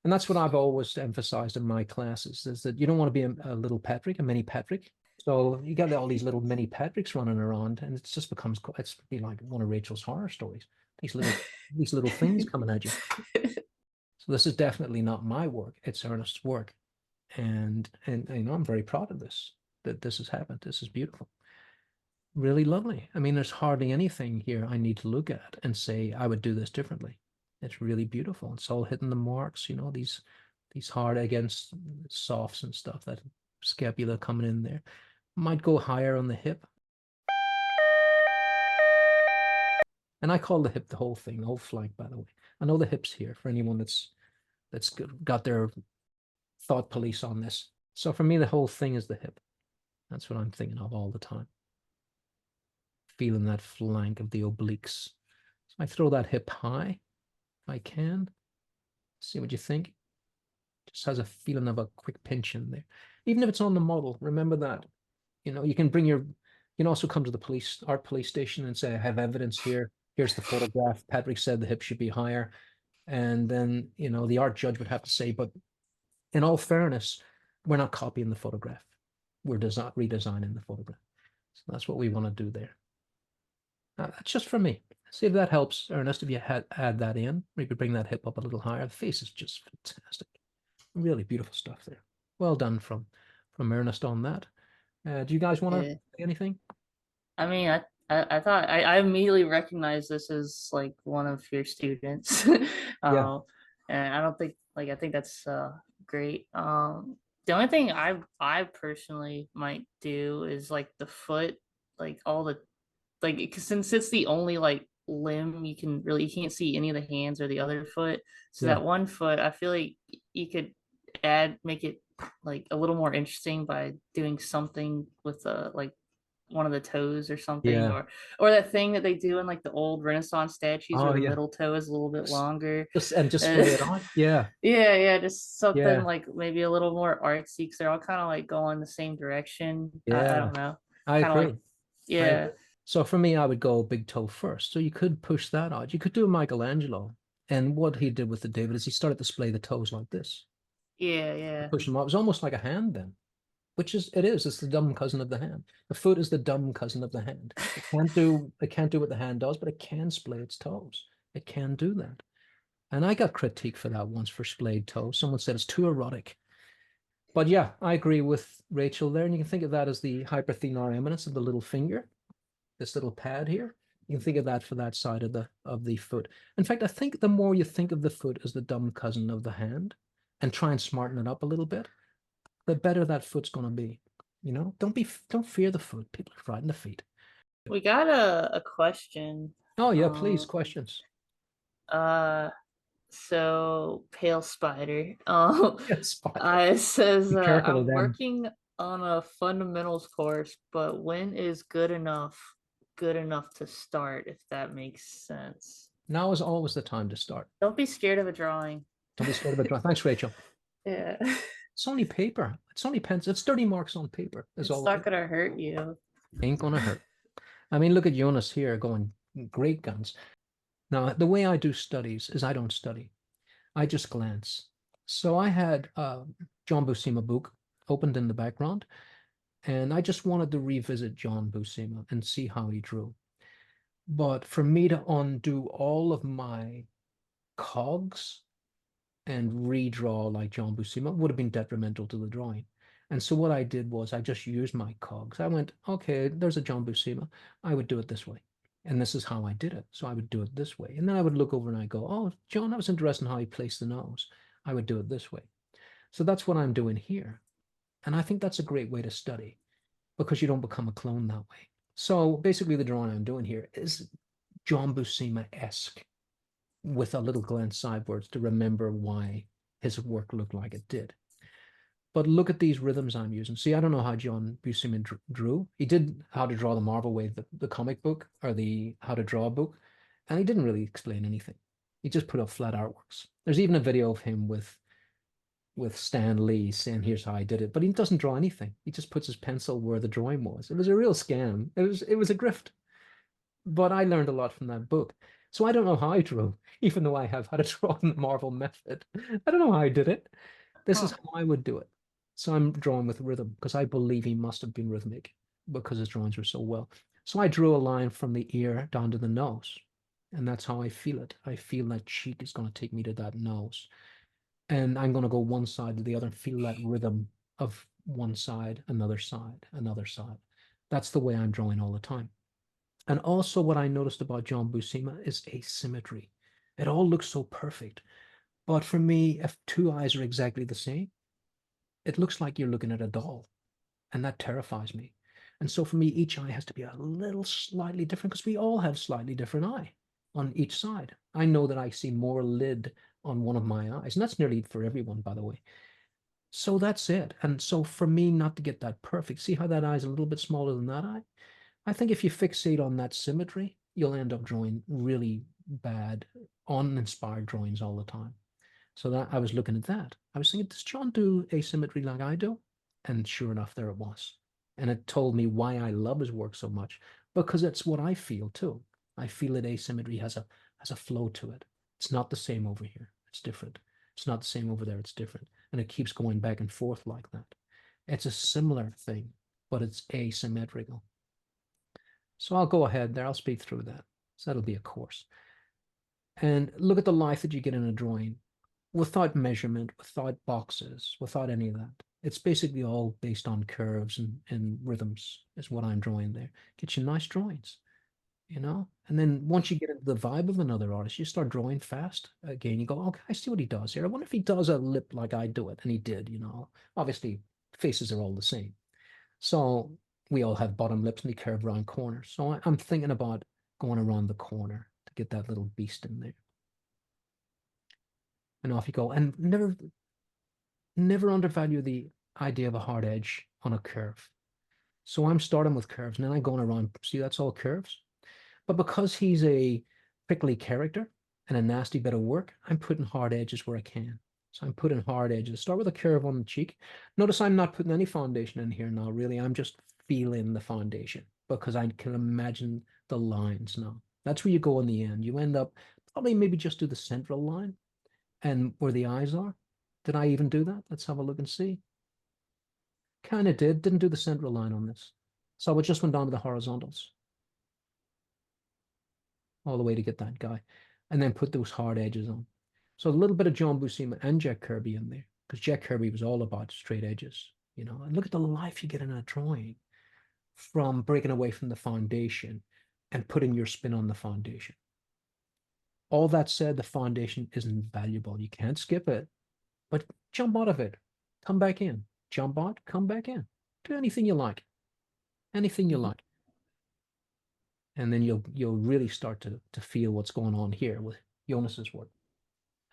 And that's what I've always emphasized in my classes, is that you don't want to be a little Patrick, a mini Patrick. So you got all these little mini Patricks running around, and it just becomes, it's be like one of Rachel's horror stories. These little things coming at you. So this is definitely not my work. It's Ernest's work. And you know, I'm very proud of this, that this has happened. This is beautiful. Really lovely. I mean, there's hardly anything here I need to look at and say I would do this differently. It's really beautiful. It's all hitting the marks, you know, these hard against softs and stuff, that scapula coming in there. Might go higher on the hip. And I call the hip the whole thing, the whole flank, by the way. I know the hip's here for anyone that's got their thought police on this. So for me, the whole thing is the hip. That's what I'm thinking of all the time. Feeling that flank of the obliques. So I throw that hip high if I can. See what you think. Just has a feeling of a quick pinch in there. Even if it's on the model, remember that. You can you can also come to the art police station and say, I have evidence here. Here's the photograph. Patrick said the hip should be higher. And then, the art judge would have to say, but in all fairness, we're not copying the photograph. We're redesigning the photograph. So that's what we want to do there. That's just for me. See if that helps, Ernest, if you add that in. Maybe bring that hip up a little higher. The face is just fantastic. Really beautiful stuff there. Well done from Ernest on that. Do you guys want to Yeah. say anything? I mean, I thought I immediately recognized this as like one of your students. Yeah, And I don't think like I think that's great. The only thing I personally might do is like the foot, like all the like 'cause since it's the only like limb you can't see any of the hands or the other foot. So yeah, that one foot, I feel like you could make it like a little more interesting by doing something with like one of the toes or something, yeah. or that thing that they do in like the old Renaissance statues where Oh, the yeah. middle toe is a little bit Just, longer. just Uh, splay it on. Yeah, yeah, just something yeah, like maybe a little more artsy because they're all kind of like going the same direction. I yeah. don't know, I kind of like agree. I yeah. agree. So for me, I would go big toe first. So you could push that out. You could do a Michelangelo. And what he did with the David is he started to splay the toes like this. Yeah, yeah. Push them up. It was almost like a hand then, which it's the dumb cousin of the hand. The foot is the dumb cousin of the hand. It can't do what the hand does, but it can splay its toes. It can do that. And I got critique for that once for splayed toes. Someone said it's too erotic. But yeah, I agree with Rachel there. And you can think of that as the hyperthenar eminence of the little finger, this little pad here. You can think of that for that side of the foot. In fact, I think the more you think of the foot as the dumb cousin of the hand and try and smarten it up a little bit, the better that foot's going to be. Don't fear the foot. People are frightened of feet. We got a question. Oh yeah, please, Um, questions. uh, so Pale Spider. Yes, spider. It says Be careful of I'm them. working on a fundamentals course, but when is good enough to start, if that makes sense. Now is always the time to start. Don't be scared of a drawing. Don't be scared of it. Thanks, Rachel. Yeah. It's only paper. It's only pencil. It's 30 marks on paper. Is It's all it not is. gonna hurt you. Ain't gonna hurt. I mean, look at Jonas here going great guns. Now, the way I do studies is I don't study. I just glance. So I had John Buscema book opened in the background, and I just wanted to revisit John Buscema and see how he drew. But for me to undo all of my cogs and redraw like John Buscema would have been detrimental to the drawing. And so what I did was I just used my cogs. I went, okay, there's a John Buscema. I would do it this way. And this is how I did it. So I would do it this way. And then I would look over and I go, oh, John, that was interesting how he placed the nose. I would do it this way. So that's what I'm doing here. And I think that's a great way to study because you don't become a clone that way. So basically the drawing I'm doing here is John Buscema-esque with a little glance sidewards to remember why his work looked like it did. But look at these rhythms I'm using. See, I don't know how John Buscema drew. He did How to Draw the Marvel Way, the comic book, or the How to Draw book, and he didn't really explain anything. He just put up flat artworks. There's even a video of him with Stan Lee saying, "Here's how I did it," but he doesn't draw anything. He just puts his pencil where the drawing was. It was a real scam. It was a grift. But I learned a lot from that book. So I don't know how I drew, even though I have How to Draw in the Marvel method. I don't know how I did it. This is Huh. how I would do it. So I'm drawing with rhythm because I believe he must have been rhythmic because his drawings were so well. So I drew a line from the ear down to the nose. And that's how I feel it. I feel that cheek is going to take me to that nose. And I'm going to go one side to the other and feel that rhythm of one side, another side, another side. That's the way I'm drawing all the time. And also what I noticed about John Buscema is asymmetry. It all looks so perfect. But for me, if two eyes are exactly the same, it looks like you're looking at a doll. And that terrifies me. And so for me, each eye has to be a little slightly different because we all have slightly different eye on each side. I know that I see more lid on one of my eyes, and that's nearly for everyone, by the way. So that's it. And so for me, not to get that perfect, see how that eye is a little bit smaller than that eye? I think if you fixate on that symmetry, you'll end up drawing really bad, uninspired drawings all the time. So that I was looking at that. I was thinking, does John do asymmetry like I do? And sure enough, there it was. And it told me why I love his work so much, because it's what I feel too. I feel that asymmetry has a flow to it. It's not the same over here. It's different. It's not the same over there. It's different. And it keeps going back and forth like that. It's a similar thing, but it's asymmetrical. So I'll go ahead there. I'll speed through that. So that'll be a course. And look at the life that you get in a drawing without measurement, without boxes, without any of that. It's basically all based on curves and rhythms, is what I'm drawing there. Get you nice drawings, you know? And then once you get into the vibe of another artist, you start drawing fast again. You go, okay, I see what he does here. I wonder if he does a lip like I do it. And he did, you know. Obviously, faces are all the same. So we all have bottom lips and they curve around corners. So I'm thinking about going around the corner to get that little beast in there. And off you go. And never undervalue the idea of a hard edge on a curve. So I'm starting with curves and then I'm going around. See, that's all curves. But because he's a prickly character and a nasty bit of work, I'm putting hard edges where I can. So I'm putting hard edges. Start with a curve on the cheek. Notice I'm not putting any foundation in here now, really. I'm just feeling the foundation because I can imagine the lines now. That's where you go in the end. You end up probably maybe just do the central line and where the eyes are. Did I even do that? Let's have a look and see. Kind of did. Didn't do the central line on this. So I just went down to the horizontals all the way to get that guy and then put those hard edges on. So a little bit of John Buscema and Jack Kirby in there because Jack Kirby was all about straight edges, you know. And look at the life you get in a drawing from breaking away from the foundation and putting your spin on the foundation. All that said, the foundation isn't valuable. You can't skip it, but jump out of it, come back in, jump out, come back in, do anything you like, anything you like. And then you'll really start to feel what's going on here with Jonas's work.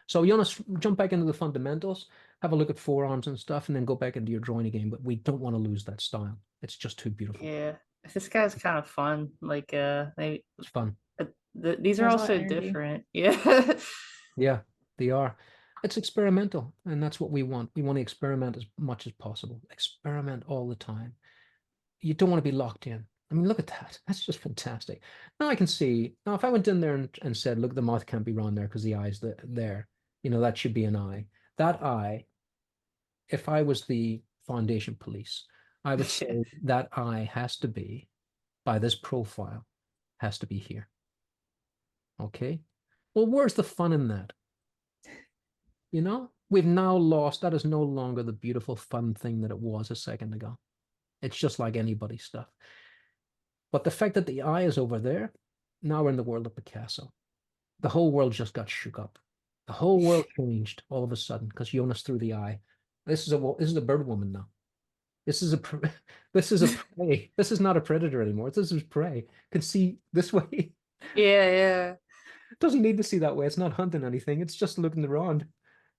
So Jonas, jump back into the fundamentals, have a look at forearms and stuff, and then go back into your drawing again. But we don't want to lose that style. It's just too beautiful. Yeah, this guy's kind of fun. Like, It's fun. these are Has a all lot of so energy. different. Yeah. Yeah, they are. It's experimental, and that's what we want. We want to experiment as much as possible. Experiment all the time. You don't want to be locked in. I mean, look at that. That's just fantastic. Now I can see. Now, if I went in there and said, look, the mouth can't be round there because the eye's there, you know, that should be an eye. That eye, if I was the foundation police, I would say that eye has to be, by this profile, has to be here. Okay? Well, where's the fun in that? You know, we've now lost, that is no longer the beautiful, fun thing that it was a second ago. It's just like anybody's stuff. But the fact that the eye is over there, now we're in the world of Picasso. The whole world just got shook up. The whole world changed all of a sudden because Jonas threw the eye. This is a bird woman now. This is a this is a prey. This is not a predator anymore. This is prey. Can see this way. Yeah, yeah, It doesn't need to see that way. It's not hunting anything. It's just looking around.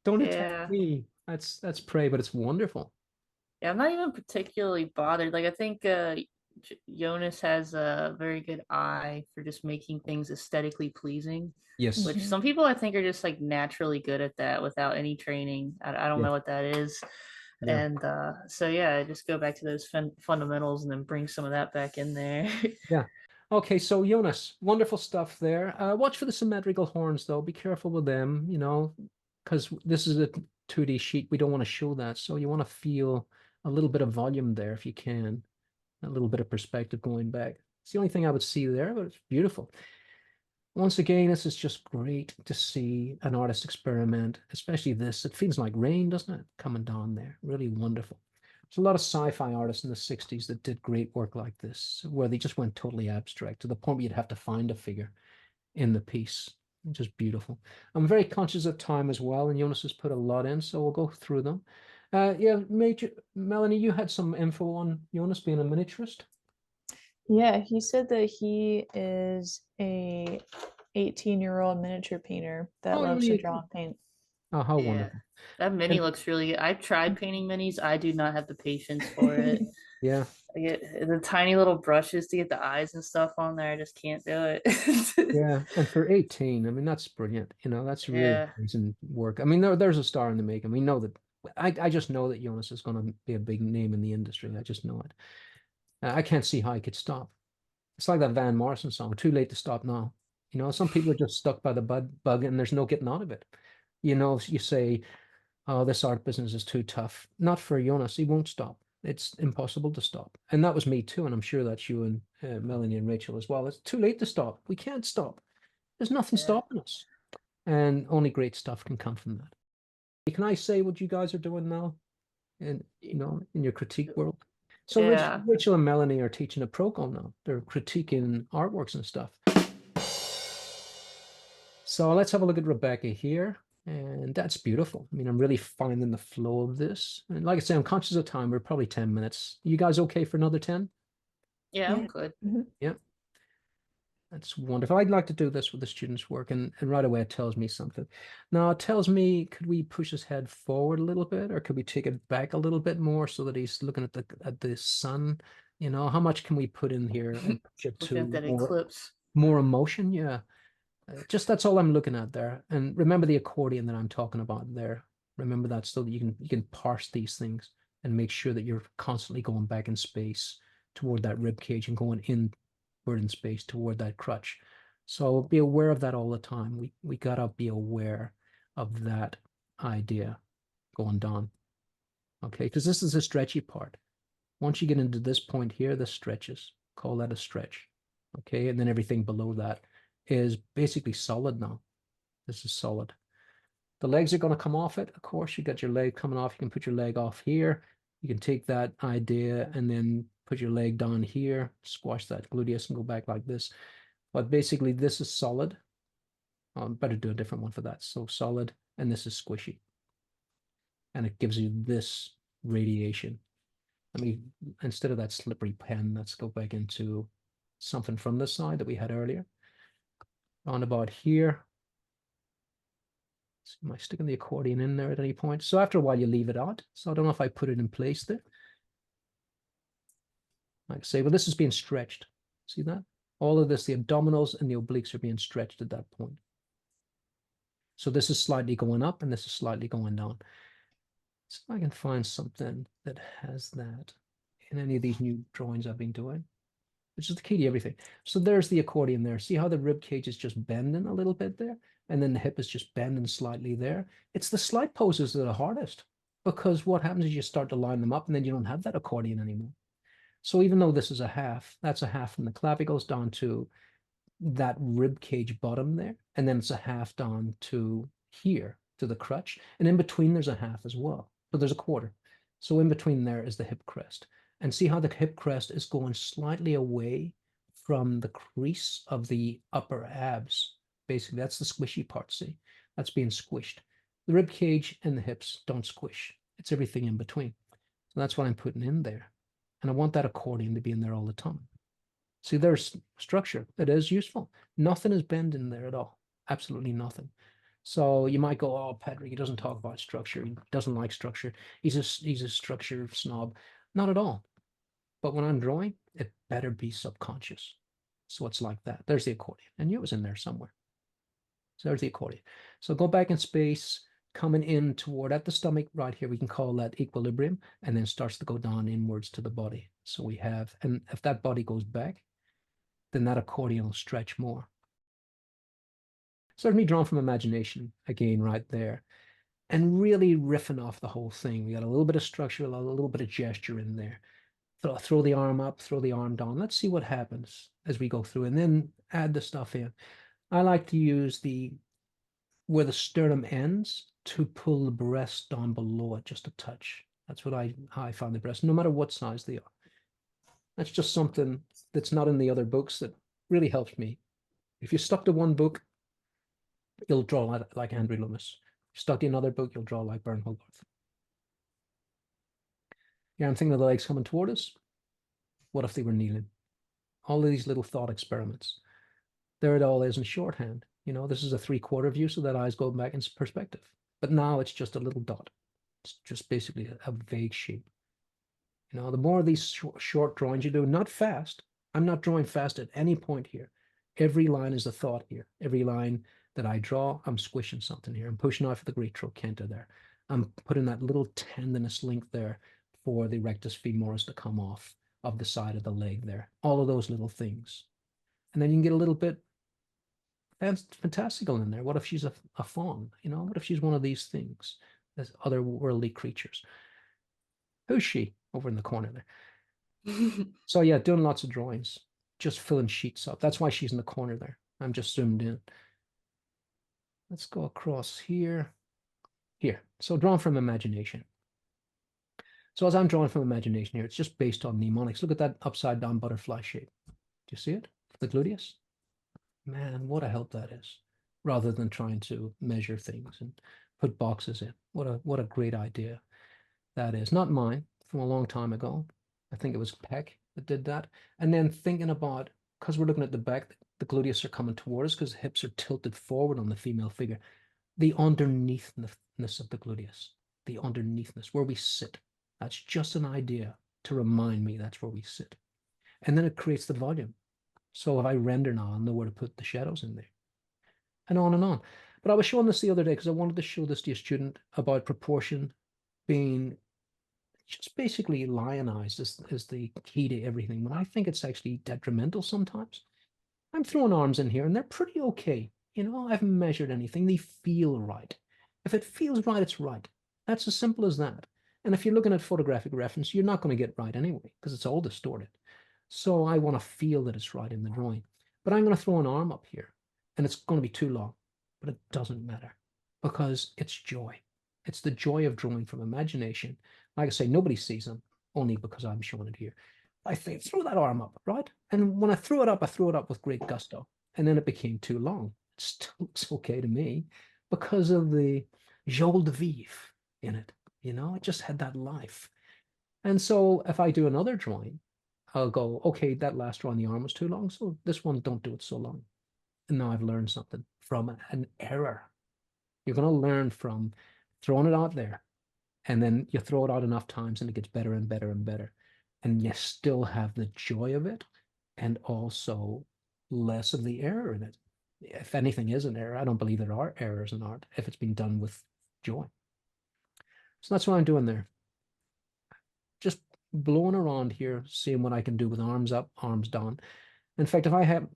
Don't attack yeah. me. That's prey, but it's wonderful. Yeah, I'm not even particularly bothered. Like, I think Jonas has a very good eye for just making things aesthetically pleasing, Yes. which Mhm. some people I think are just like naturally good at that without any training. I don't Yeah. know what that is. Yeah. And so yeah, I just go back to those fundamentals and then bring some of that back in there. Yeah. Okay, so Jonas, wonderful stuff there. Watch for the symmetrical horns, though. Be careful with them, you know, because this is a 2D sheet. We don't want to show that. So you want to feel a little bit of volume there if you can, a little bit of perspective going back. It's the only thing I would see there, but it's beautiful. Once again, this is just great to see an artist experiment, especially this. It feels like rain, doesn't it? Coming down there. Really wonderful. There's a lot of sci-fi artists in the 60s that did great work like this, where they just went totally abstract to the point where you'd have to find a figure in the piece. Just beautiful. I'm very conscious of time as well, and Jonas has put a lot in, so we'll go through them. Yeah, Major Melanie, you had some info on Jonas being a miniaturist. Yeah, he said that he is a 18-year-old miniature painter that Oh, loves to really? draw and paint. Oh, how Yeah. wonderful. That mini And looks really good. I've tried painting minis. I do not have the patience for it. yeah, I get the tiny little brushes to get the eyes and stuff on there. I just can't do it. yeah. And for 18, I mean, that's brilliant. You know, that's really Yeah. amazing work. I mean, there's a star in the making. We know that. I just know that Jonas is going to be a big name in the industry. I just know it. I can't see how I could stop. It's like that Van Morrison song, Too Late to Stop Now. Some people are just stuck by the bug and there's no getting out of it. You say, oh, this art business is too tough. Not for Jonas. He won't stop. It's impossible to stop. And that was me too. And I'm sure that's you and Melanie and Rachel as well. It's too late to stop. We can't stop. There's nothing Yeah. stopping us. And only great stuff can come from that. Can I say what you guys are doing now in your critique world? So Yeah. Rachel and Melanie are teaching a program now. They're critiquing artworks and stuff. So let's have a look at Rebecca here. And that's beautiful. I mean, I'm really finding the flow of this. And like I say, I'm conscious of time. We're probably 10 minutes. You guys okay for another 10? Yeah, I'm good. Yeah. That's wonderful. I'd like to do this with the students' work, and right away it tells me something. Now it tells me, could we push his head forward a little bit, or could we take it back a little bit more so that he's looking at the sun? How much can we put in here and push it Looking at to that eclipse. more emotion? Yeah. Just that's all I'm looking at there. And remember the accordion that I'm talking about there. Remember that so that you can parse these things and make sure that you're constantly going back in space toward that rib cage and going inward in space toward that crutch. So be aware of that all the time. We gotta be aware of that idea going down. Okay, because this is a stretchy part. Once you get into this point here, this stretches. Call that a stretch. Okay, and then everything below that is basically solid now. This is solid. The legs are going to come off it. Of course, you got your leg coming off. You can put your leg off here. You can take that idea and then put your leg down here, squash that gluteus and go back like this. But basically, this is solid. Better do a different one for that. So solid, and this is squishy. And it gives you this radiation. Let me, instead of that slippery pen, let's go back into something from this side that we had earlier. On about here. So am I sticking the accordion in there at any point? So after a while, you leave it out. So I don't know if I put it in place there. Like I say, well, this is being stretched. See that? All of this, the abdominals and the obliques are being stretched at that point. So this is slightly going up and this is slightly going down. So if I can find something that has that in any of these new drawings I've been doing, which is the key to everything. So there's the accordion there. See how the rib cage is just bending a little bit there? And then the hip is just bending slightly there. It's the slight poses that are hardest because what happens is you start to line them up and then you don't have that accordion anymore. So even though this is a half, that's a half from the clavicles down to that rib cage bottom there. And then it's a half down to here, to the crutch. And in between, there's a half as well. So there's a quarter. So in between there is the hip crest. And see how the hip crest is going slightly away from the crease of the upper abs. Basically, that's the squishy part, see? That's being squished. The rib cage and the hips don't squish. It's everything in between. So that's what I'm putting in there. And I want that accordion to be in there all the time. See, there's structure. It is useful. Nothing is bending there at all. Absolutely nothing. So you might go, oh, Patrick, he doesn't talk about structure. He doesn't like structure. He's a structure snob. Not at all. But when I'm drawing, it better be subconscious. So it's like that. There's the accordion. And it was in there somewhere. So there's the accordion. So go back in space, coming in toward at the stomach right here. We can call that equilibrium, and then starts to go down inwards to the body. So we have, and if that body goes back, then that accordion will stretch more. So there's me drawn from imagination again right there, and really riffing off the whole thing. We got a little bit of structure, a little bit of gesture in there. Throw the arm up, throw the arm down. Let's see what happens as we go through, and then add the stuff in. I like to use where the sternum ends to pull the breast down below it just a touch. That's what how I find the breast, no matter what size they are. That's just something that's not in the other books that really helps me. If you're stuck to one book, you'll draw like Andrew Loomis. Stuck in another book, you'll draw like Bern Hogarth. Yeah, I'm thinking of the legs coming toward us. What if they were kneeling? All of these little thought experiments. There it all is in shorthand. This is a 3/4 view, so that eye's going back in perspective. But now it's just a little dot. It's just basically a vague shape. The more of these short drawings you do, not fast. I'm not drawing fast at any point here. Every line is a thought here. Every line that I draw, I'm squishing something here. I'm pushing off the great trochanter there. I'm putting that little tendinous link there for the rectus femoris to come off. of the side of the leg there, all of those little things. And then you can get a little bit fantastical in there. What if she's a fawn? What if she's one of these things, as otherworldly creatures? Who's she over in the corner there? So yeah, doing lots of drawings, just filling sheets up. That's why she's in the corner there. I'm just zoomed in. Let's go across here. Here. So drawing from imagination. So as I'm drawing from imagination here, it's just based on mnemonics. Look at that upside down butterfly shape. Do you see it? The gluteus? Man, what a help that is. Rather than trying to measure things and put boxes in. What a great idea that is. Not mine, from a long time ago. I think it was Peck that did that. And then thinking about, because we're looking at the back, the gluteus are coming toward us because the hips are tilted forward on the female figure. The underneathness of the gluteus, the underneathness, where we sit. That's just an idea to remind me that's where we sit. And then it creates the volume. So if I render now, I'll know where to put the shadows in there. And on and on. But I was showing this the other day because I wanted to show this to a student about proportion being just basically lionized as the key to everything, when I think it's actually detrimental sometimes. I'm throwing arms in here and they're pretty okay. I haven't measured anything. They feel right. If it feels right, it's right. That's as simple as that. And if you're looking at photographic reference, you're not going to get right anyway, because it's all distorted. So I want to feel that it's right in the drawing. But I'm going to throw an arm up here, and it's going to be too long. But it doesn't matter, because it's joy. It's the joy of drawing from imagination. Like I say, nobody sees them, only because I'm showing it here. I think, throw that arm up, right? And when I threw it up with great gusto. And then it became too long. It still looks okay to me because of the joie de vivre in it. It just had that life. And so if I do another drawing, I'll go, okay, that last drawing, the arm was too long. So this one, don't do it so long. And now I've learned something from an error. You're going to learn from throwing it out there. And then you throw it out enough times and it gets better and better and better. And you still have the joy of it and also less of the error in it. If anything is an error, I don't believe there are errors in art if it's been done with joy. So that's what I'm doing there. Just blowing around here, seeing what I can do with arms up, arms down. In fact,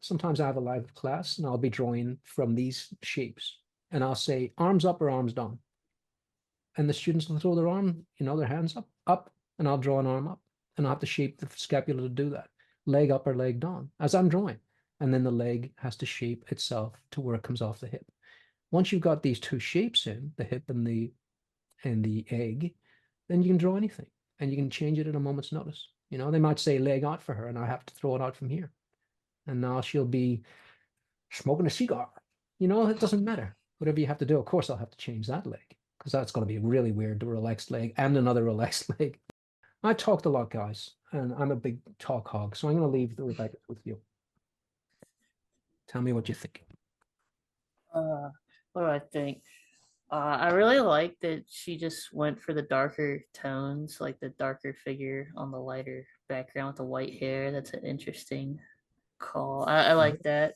sometimes I have a live class and I'll be drawing from these shapes and I'll say arms up or arms down. And the students will throw their hands up, and I'll draw an arm up and I'll have to shape the scapula to do that. Leg up or leg down as I'm drawing. And then the leg has to shape itself to where it comes off the hip. Once you've got these two shapes in, the hip and the egg, then you can draw anything and you can change it at a moment's notice. They might say leg out for her and I have to throw it out from here. And now she'll be smoking a cigar. It doesn't matter. Whatever you have to do, of course, I'll have to change that leg because that's going to be really weird, the relaxed leg and another relaxed leg. I talked a lot, guys, and I'm a big talk hog. So I'm going to leave the Rebecca with you. Tell me what you think. What do I think? I really like that she just went for the darker tones, like the darker figure on the lighter background with the white hair. That's an interesting call. I like that.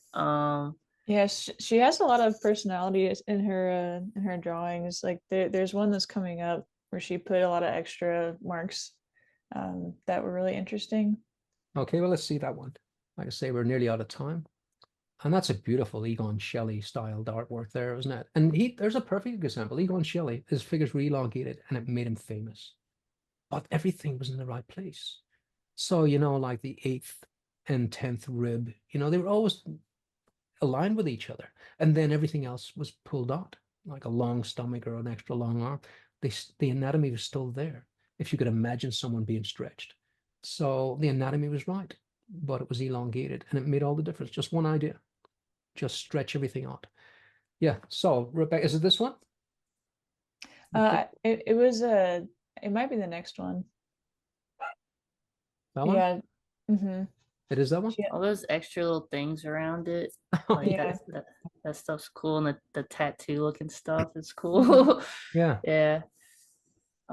Yeah, she has a lot of personality in her drawings. Like there's one that's coming up where she put a lot of extra marks that were really interesting. Okay, well, let's see that one. Like I say, we're nearly out of time. And that's a beautiful Egon Shelley styled artwork there, isn't it? And there's a perfect example. Egon Shelley, his figures were elongated and it made him famous. But everything was in the right place. So, like the 8th and 10th rib, they were always aligned with each other. And then everything else was pulled out, like a long stomach or an extra long arm. The anatomy was still there, if you could imagine someone being stretched. So the anatomy was right, but it was elongated and it made all the difference. Just one idea. Just stretch everything out. Yeah. So Rebecca, is it this one? It might be the next one. That one? Yeah. Mm-hmm. It is that one? All those extra little things around it, like Yeah. that stuff's cool, and the tattoo looking stuff is cool. Yeah. Yeah.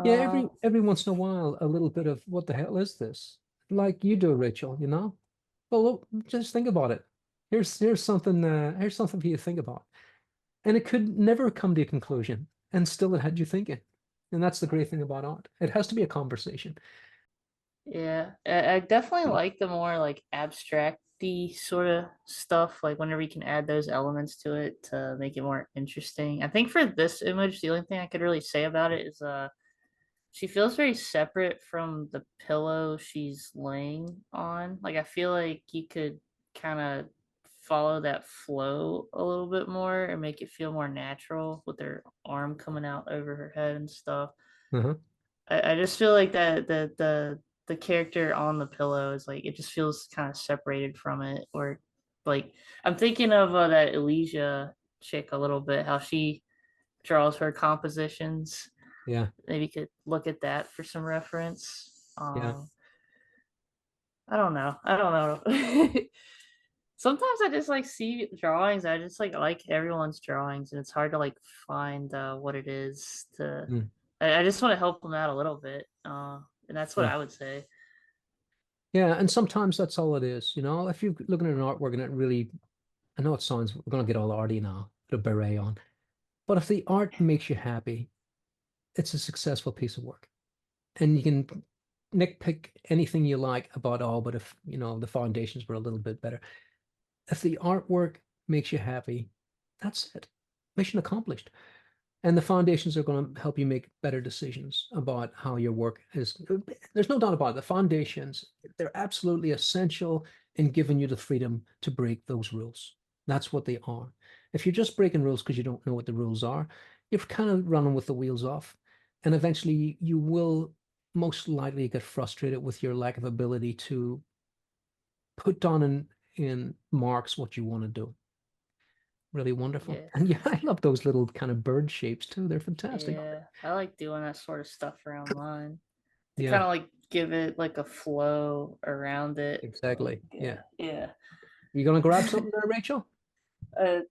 Yeah, every once in a while, a little bit of what the hell is this? Like you do, Rachel, Well, look, just think about it. Here's something for you to think about. And it could never come to a conclusion, and still it had you thinking. And that's the great thing about art. It has to be a conversation. Yeah, I definitely like the more like abstract-y sort of stuff, like whenever you can add those elements to it to make it more interesting. I think for this image, the only thing I could really say about it is she feels very separate from the pillow she's laying on. Like I feel like you could kind of follow that flow a little bit more and make it feel more natural with her arm coming out over her head and stuff. Uh-huh. I just feel like that the character on the pillow is like it just feels kind of separated from it. Or like I'm thinking of that Elysia chick a little bit, how she draws her compositions. Yeah. Maybe you could look at that for some reference. Yeah. I don't know. I don't know. Sometimes I just like see drawings. I just like everyone's drawings, and it's hard to like find what it is to. Mm. I just want to help them out a little bit, and that's what Yeah. I would say. Yeah. And sometimes that's all it is. If you're looking at an artwork and it really, I know it sounds, we're going to get all arty now, put a beret on. But if the art makes you happy, it's a successful piece of work. And you can nitpick anything you like about all, but if, the foundations were a little bit better. If the artwork makes you happy, that's it. Mission accomplished. And the foundations are going to help you make better decisions about how your work is. There's no doubt about it. The foundations, they're absolutely essential in giving you the freedom to break those rules. That's what they are. If you're just breaking rules because you don't know what the rules are, you're kind of running with the wheels off. And eventually you will most likely get frustrated with your lack of ability to put down in marks what you want to do. Really wonderful. Yeah, And yeah, I love those little kind of bird shapes too. They're fantastic. yeah. I like doing that sort of stuff around mine to kind Yeah, of like give it like a flow around it. Like, exactly. Yeah. yeah. You gonna grab something there, Rachel? I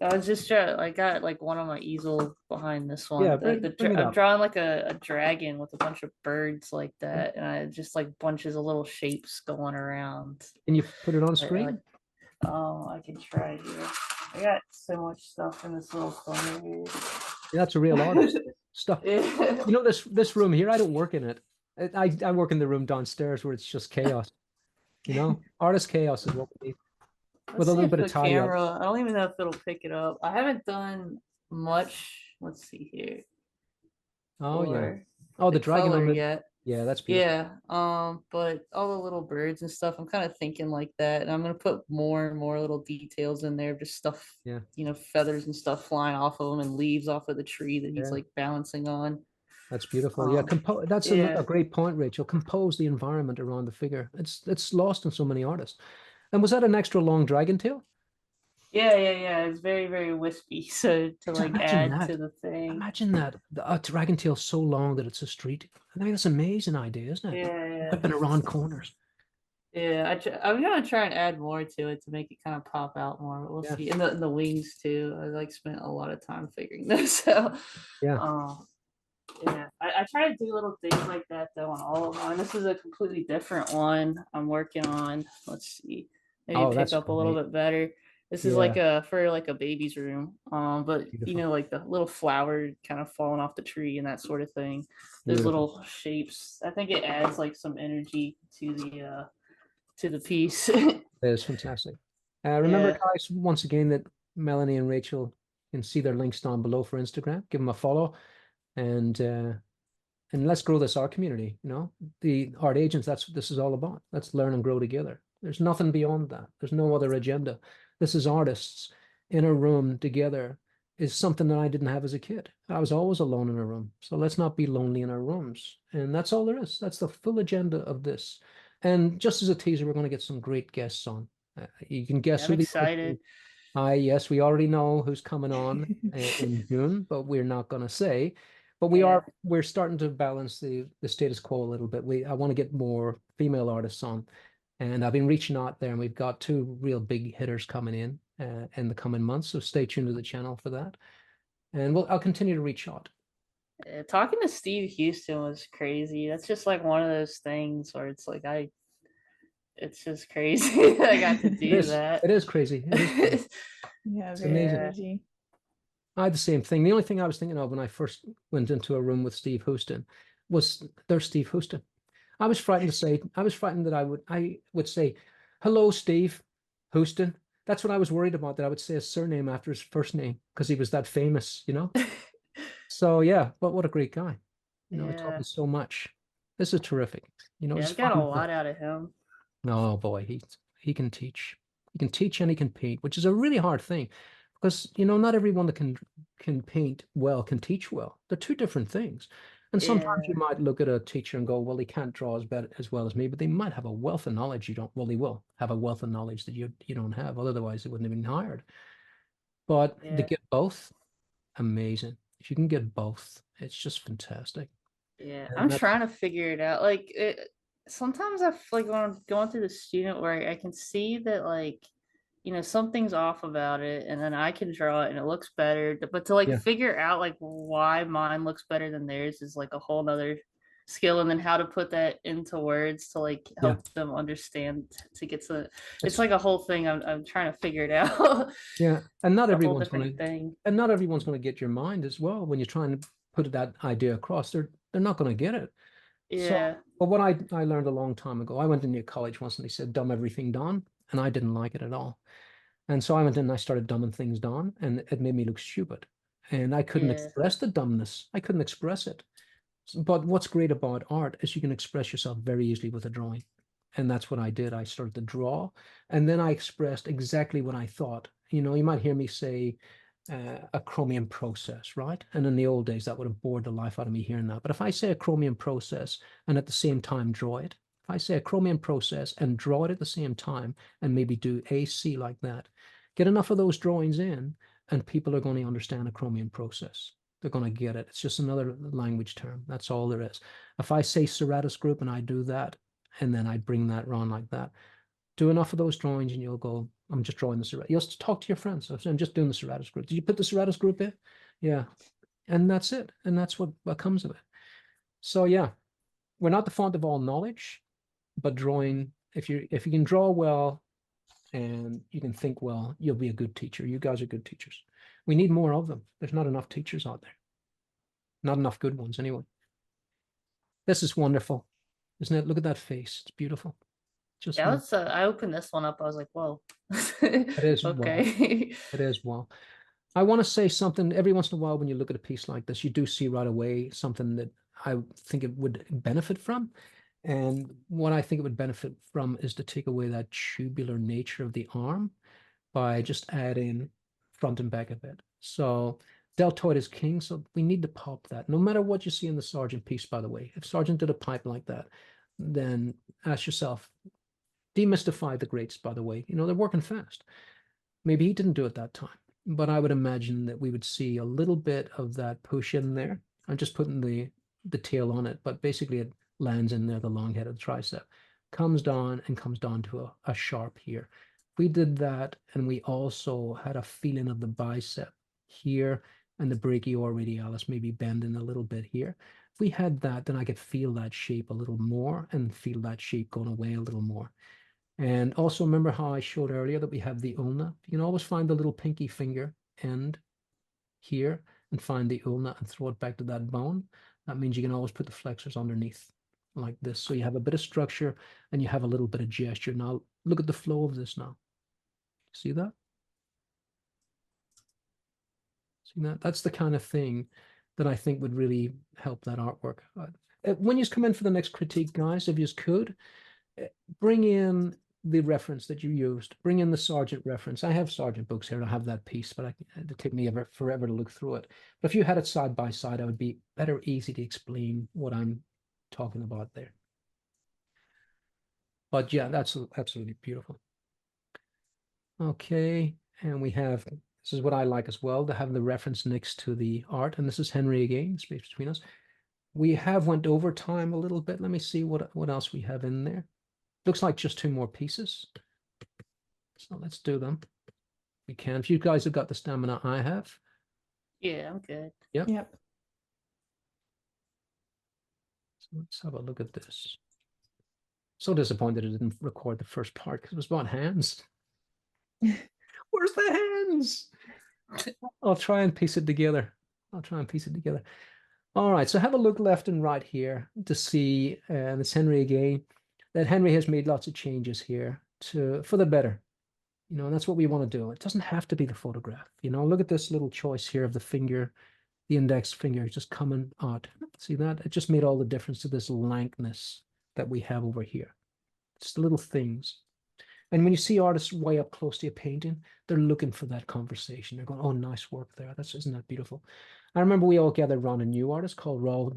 was just trying. I got like one on my easel behind this Yeah, one. bring it I'm up. drawing like a dragon with a bunch of birds like that, and I just like bunches of little shapes going around. Can you put it on I like. screen? I can try here. I got so much stuff in this little corner here. Yeah, that's a real artist. Stuff. Yeah. This room here, I don't work in it. I work in the room downstairs where it's just chaos. Artist chaos is what we need with Let's a see little if bit of the tidy up. camera. I don't even know if it'll pick it up. I haven't done much. Let's see here Oh yeah. for Oh, the the dragon on color the. yet. Yeah, that's beautiful. Yeah, but all the little birds and stuff, I'm kind of thinking like that, and I'm gonna put more and more little details in there, just stuff, Yeah, feathers and stuff flying off of him and leaves off of the tree that he's yeah, like balancing on. that's beautiful. Yeah, Um, compose. That's a yeah, great point, Rachel. Compose the environment around the figure. It's lost in so many artists. And was that an extra long dragon tail? yeah. It's very, very wispy, so to Just like imagine add that. to the thing. Imagine that. A dragon tail so long that it's a street. I think that's an amazing idea, isn't it? Yeah, Whipping around corners. yeah. I'm gonna try and add more to it to make it kind of pop out more. But we'll Yeah, see. And the wings too. I like spent a lot of time figuring those out. yeah. Um, Yeah, I try to do little things like that though on all of mine. This is a completely different one I'm working on. Let's see, maybe Oh, pick that's up a little great. bit better. This is like Yeah, a for like a baby's room. But beautiful, like the little flower kind of falling off the tree and that sort of thing. Those beautiful. little shapes. I think it adds like some energy to the piece. It is fantastic. Remember, Yeah, guys, once again, that Melanie and Rachel can see their links down below for Instagram. Give them a follow, and uh, and let's grow this art community. The art agents. That's what this is all about. Let's learn and grow together. There's nothing beyond that. There's no other agenda. This is artists in a room together is something that I didn't have as a kid. I was always alone in a room. So let's not be lonely in our rooms. And that's all there is. That's the full agenda of this. And just as a teaser, we're going to get some great guests on. You can guess yeah, I'm who they might be. excited. Yes, we already know who's coming on in June, but we're not going to say. But Yeah, we're starting to balance the status quo a little bit. I want to get more female artists on, and I've been reaching out there, and we've got two real big hitters coming in the coming months. So stay tuned to the channel for that, and I'll continue to reach out. talking to Steve Houston was crazy. That's just like one of those things where it's just crazy that I got to It do is that. it is crazy. It is crazy. Yeah, It's very amazing. Yeah. crazy. I had the same thing. The only thing I was thinking of when I first went into a room with Steve Houston was there's Steve Houston. I was frightened that I would say, hello, Steve Houston. That's what I was worried about, that I would say his surname after his first name because he was that famous, you know? So yeah, but what a great guy. You know, he taught Yeah. me so much. This is terrific. You know, Yeah, it's I got a fun. lot out of him. Oh boy, he can teach. He can teach and he can paint, which is a really hard thing because you know not everyone that can paint well can teach well. They're two different things. And sometimes you Yeah. might look at a teacher and go, well, he can't draw as well as me, but they might have a wealth of knowledge you don't. Well, they will have a wealth of knowledge that you don't have. Otherwise, they wouldn't have been hired. But to Yeah. get both, amazing. If you can get both, it's just fantastic. Yeah. I'm And that's trying to figure it out. Like sometimes I feel like when I'm going through the student work, I can see that like, something's off about it, and then I can draw it and it looks better. But to like yeah, figure out like why mine looks better than theirs is like a whole nother skill, and then how to put that into words to like yeah. help them understand to get to it's It's like a whole thing. I'm trying to figure it out. Yeah, and It's a whole different thing. not everyone's going to get your mind as well when you're trying to put that idea across. They're not going to get it. So, Yeah. but what I learned a long time ago, I went to New College once and they said dumb everything down, and I didn't like it at all. And so I went in and I started dumbing things down, and it made me look stupid. And I couldn't Yeah. express the dumbness. I couldn't express it. But what's great about art is you can express yourself very easily with a drawing. And that's what I did. I started to draw, and then I expressed exactly what I thought. You know, you might hear me say a chromium process, right? And in the old days, that would have bored the life out of me hearing that. But if I say a chromium process and at the same time draw it, if I say a chromium process and draw it at the same time and maybe do AC like that, get enough of those drawings in, and people are going to understand a chromium process. They're going to get it. It's just another language term. That's all there is. If I say serratus group and I do that, and then I bring that around like that, do enough of those drawings and you'll go, I'm just drawing the serratus. You'll talk to your friends. So I'm just doing the serratus group. Did you put the serratus group in? Yeah. And that's it. And that's what comes of it. So yeah, we're not the font of all knowledge, but drawing, if you can draw well and you can think well, you'll be a good teacher. You guys are good teachers. We need more of them. There's not enough teachers out there. Not enough good ones anyway. This is wonderful, isn't it? Look at that face. It's beautiful. Just Yeah, one. I opened this one up. I was like, whoa. It is well. Okay. It is well. I want to say something every once in a while when you look at a piece like this, you do see right away something that I think it would benefit from. And what I think it would benefit from is to take away that tubular nature of the arm by just adding front and back a bit. So deltoid is king, so we need to pop that. No matter what you see in the Sargent piece, by the way, if Sargent did a pipe like that, then ask yourself, demystify the greats, by the way. You know, they're working fast. Maybe he didn't do it that time, but I would imagine that we would see a little bit of that push in there. I'm just putting the tail on it, but basically it lands in there, the long head of the tricep, comes down and comes down to a sharp here. If we did that and we also had a feeling of the bicep here and the brachioradialis maybe bending a little bit here. If we had that, then I could feel that shape a little more and feel that shape going away a little more. And also remember how I showed earlier that we have the ulna. You can always find the little pinky finger end here and find the ulna and throw it back to that bone. That means you can always put the flexors underneath like this. So you have a bit of structure and you have a little bit of gesture. Now look at the flow of this now. See that? See that? That's the kind of thing that I think would really help that artwork. When you come in for the next critique, guys, if you could, bring in the reference that you used. Bring in the Sargent reference. I have Sargent books here. I have that piece, but it'd take me forever to look through it. But if you had it side by side, I would be better easy to explain what I'm talking about there. But yeah, that's absolutely beautiful. Okay, and we have, this is what I like as well, to have the reference next to the art. And this is Henry again, space between us. We have went over time a little bit. Let me see what else we have in there. Looks like just two more pieces. So let's do them. We can. If you guys have got the stamina I have. Yeah, I'm good. Yep. Yep. So let's have a look at this. So disappointed it didn't record the first part because it was about hands. Where's the hands? I'll try and piece it together. I'll try and piece it together. All right, so have a look left and right here to see, it's Henry again, that Henry has made lots of changes here for the better. And that's what we want to do. It doesn't have to be the photograph. Look at this little choice here of the finger, the index finger just coming out. See that? It just made all the difference to this lankness that we have over here. It's the little things. And when you see artists way up close to a painting, they're looking for that conversation. They're going, "Oh, nice work there. Isn't that beautiful?" I remember we all gathered around a new artist called Raul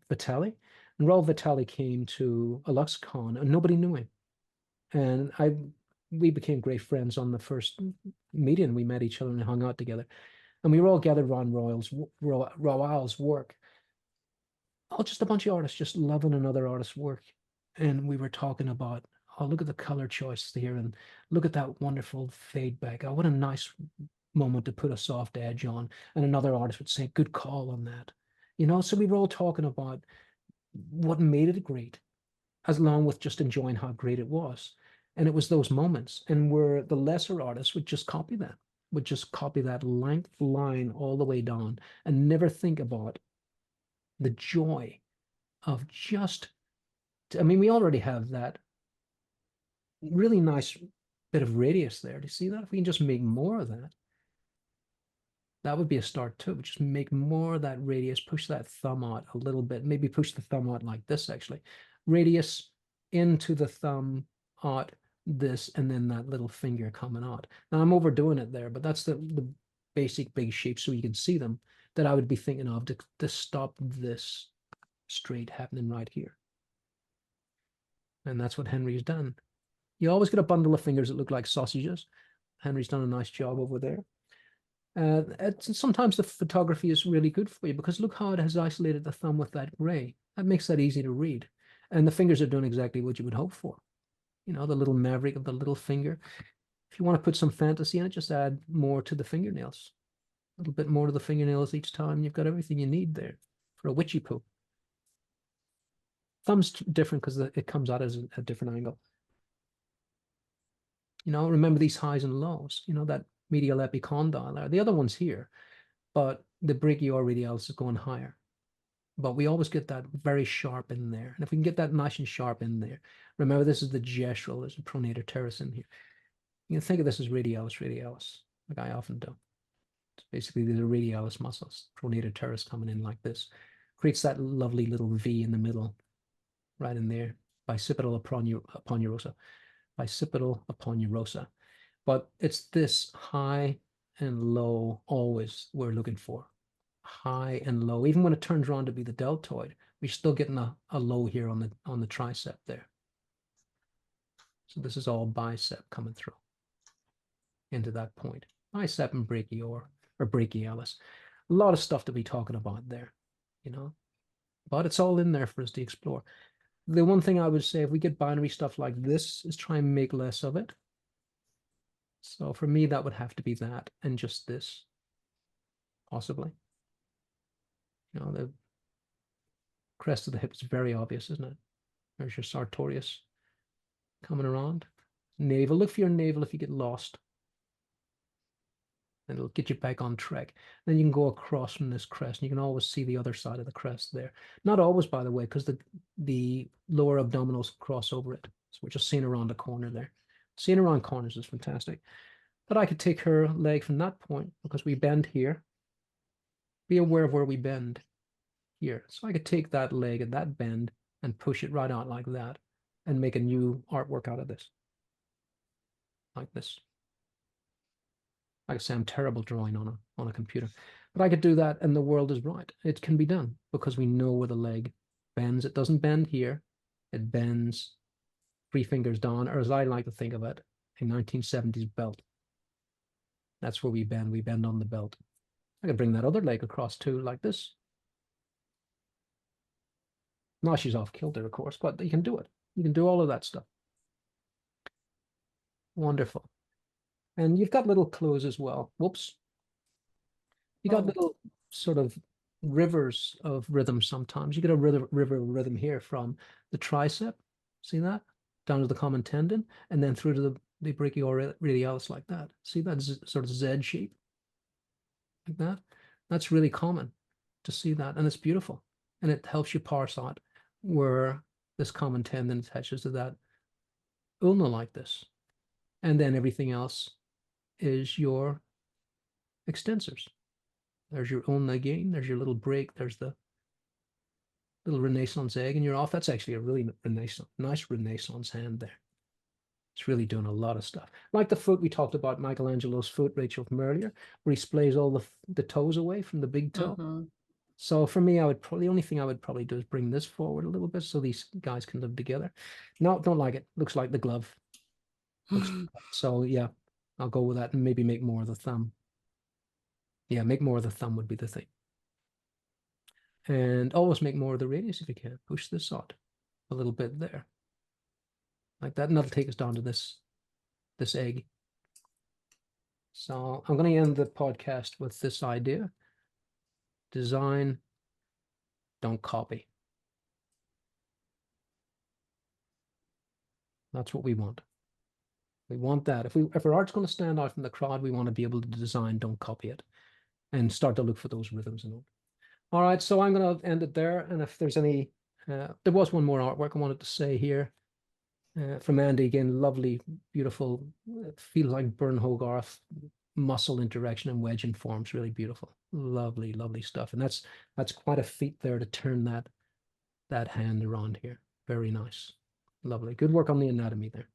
Vitale. And Raul Vitale came to a LuxCon and nobody knew him. And we became great friends on the first meeting. We met each other and hung out together. And we were all gathered around Raul's work. Oh, just a bunch of artists just loving another artist's work. And we were talking about, oh, look at the color choice here, and look at that wonderful fade back. Oh, what a nice moment to put a soft edge on. And another artist would say, good call on that. So we were all talking about what made it great, as long with just enjoying how great it was. And it was those moments. And where the lesser artists would just copy that, length line all the way down and never think about the joy of just, I mean, we already have that really nice bit of radius there. Do you see that? If we can just make more of that, that would be a start too. Just make more of that radius, push that thumb out a little bit, maybe push the thumb out like this actually. Radius into the thumb out this, and then that little finger coming out. Now I'm overdoing it there, but that's the basic big shapes so you can see them that I would be thinking of to stop this straight happening right here. And that's what Henry's done. You always get a bundle of fingers that look like sausages. Henry's done a nice job over there. Sometimes the photography is really good for you because look how it has isolated the thumb with that gray. That makes that easy to read. And the fingers are doing exactly what you would hope for. The little maverick of the little finger. If you want to put some fantasy in it, just add more to the fingernails. A little bit more to the fingernails each time. You've got everything you need there for a witchy poo. Thumb's different because it comes out as a different angle. Remember these highs and lows, that medial epicondyle there. The other one's here, but the brachioradialis is going higher. But we always get that very sharp in there. And if we can get that nice and sharp in there, remember this is the gestural, there's a pronator teres in here. You can think of this as radialis, like I often do. It's basically these are radialis muscles, pronator teres coming in like this. Creates that lovely little V in the middle, right in there, bicipital aponeurosa. Bicipital aponeurosa. But it's this high and low always we're looking for. High and low. Even when it turns around to be the deltoid, we're still getting a low here on the tricep there. So this is all bicep coming through into that point. Bicep and brachior or brachialis. A lot of stuff to be talking about there, but it's all in there for us to explore. The one thing I would say, if we get binary stuff like this, is try and make less of it. So for me, that would have to be that and just this, possibly. The crest of the hip is very obvious, isn't it? There's your sartorius coming around. Navel, look for your navel if you get lost. And it'll get you back on track. Then you can go across from this crest, and you can always see the other side of the crest there. Not always, by the way, because the lower abdominals cross over it. So we're just seeing around the corner there. Seeing around corners is fantastic. But I could take her leg from that point because we bend here. Be aware of where we bend here. So I could take that leg at that bend and push it right out like that and make a new artwork out of this. Like this. Like I say, I'm terrible drawing on a computer. But I could do that and the world is right. It can be done because we know where the leg bends. It doesn't bend here. It bends 3 fingers down, or as I like to think of it, a 1970s belt. That's where we bend. We bend on the belt. I could bring that other leg across too, like this. Now she's off kilter, of course, but you can do it. You can do all of that stuff. Wonderful. And you've got little clues as well. Whoops. You got little sort of rivers of rhythm sometimes. You get a river of rhythm here from the tricep. See that? Down to the common tendon, and then through to the brachioradialis like that. See that sort of Z shape? Like that? That's really common. to see that, and it's beautiful, and it helps you parse out where this common tendon attaches to that ulna like this, and then everything else is your extensors. There's your ulna again. There's your little break. There's the little Renaissance egg, and you're off. That's actually a really nice Renaissance hand there. It's really doing a lot of stuff. Like the foot we talked about, Michelangelo's foot, Rachel, from earlier, where he splays all the toes away from the big toe. Mm-hmm. So for me, I would probably, the only thing I would probably do is bring this forward a little bit so these guys can live together. No, don't like it. Looks like the glove. So yeah, I'll go with that and maybe make more of the thumb. Yeah, make more of the thumb would be the thing. And always make more of the radius if you can. Push this out a little bit there. Like that, and that'll take us down to this egg. So I'm going to end the podcast with this idea. Design, don't copy. That's what we want. We want that. If our art's going to stand out from the crowd, we want to be able to design, don't copy it, and start to look for those rhythms and all right, so I'm going to end it there. And if there's any, there was one more artwork I wanted to say here from Andy. Again, lovely, beautiful, feels like Burn Hogarth, muscle interaction and wedge and forms, really beautiful. Lovely, lovely stuff. And that's quite a feat there to turn that hand around here. Very nice. Lovely. Good work on the anatomy there.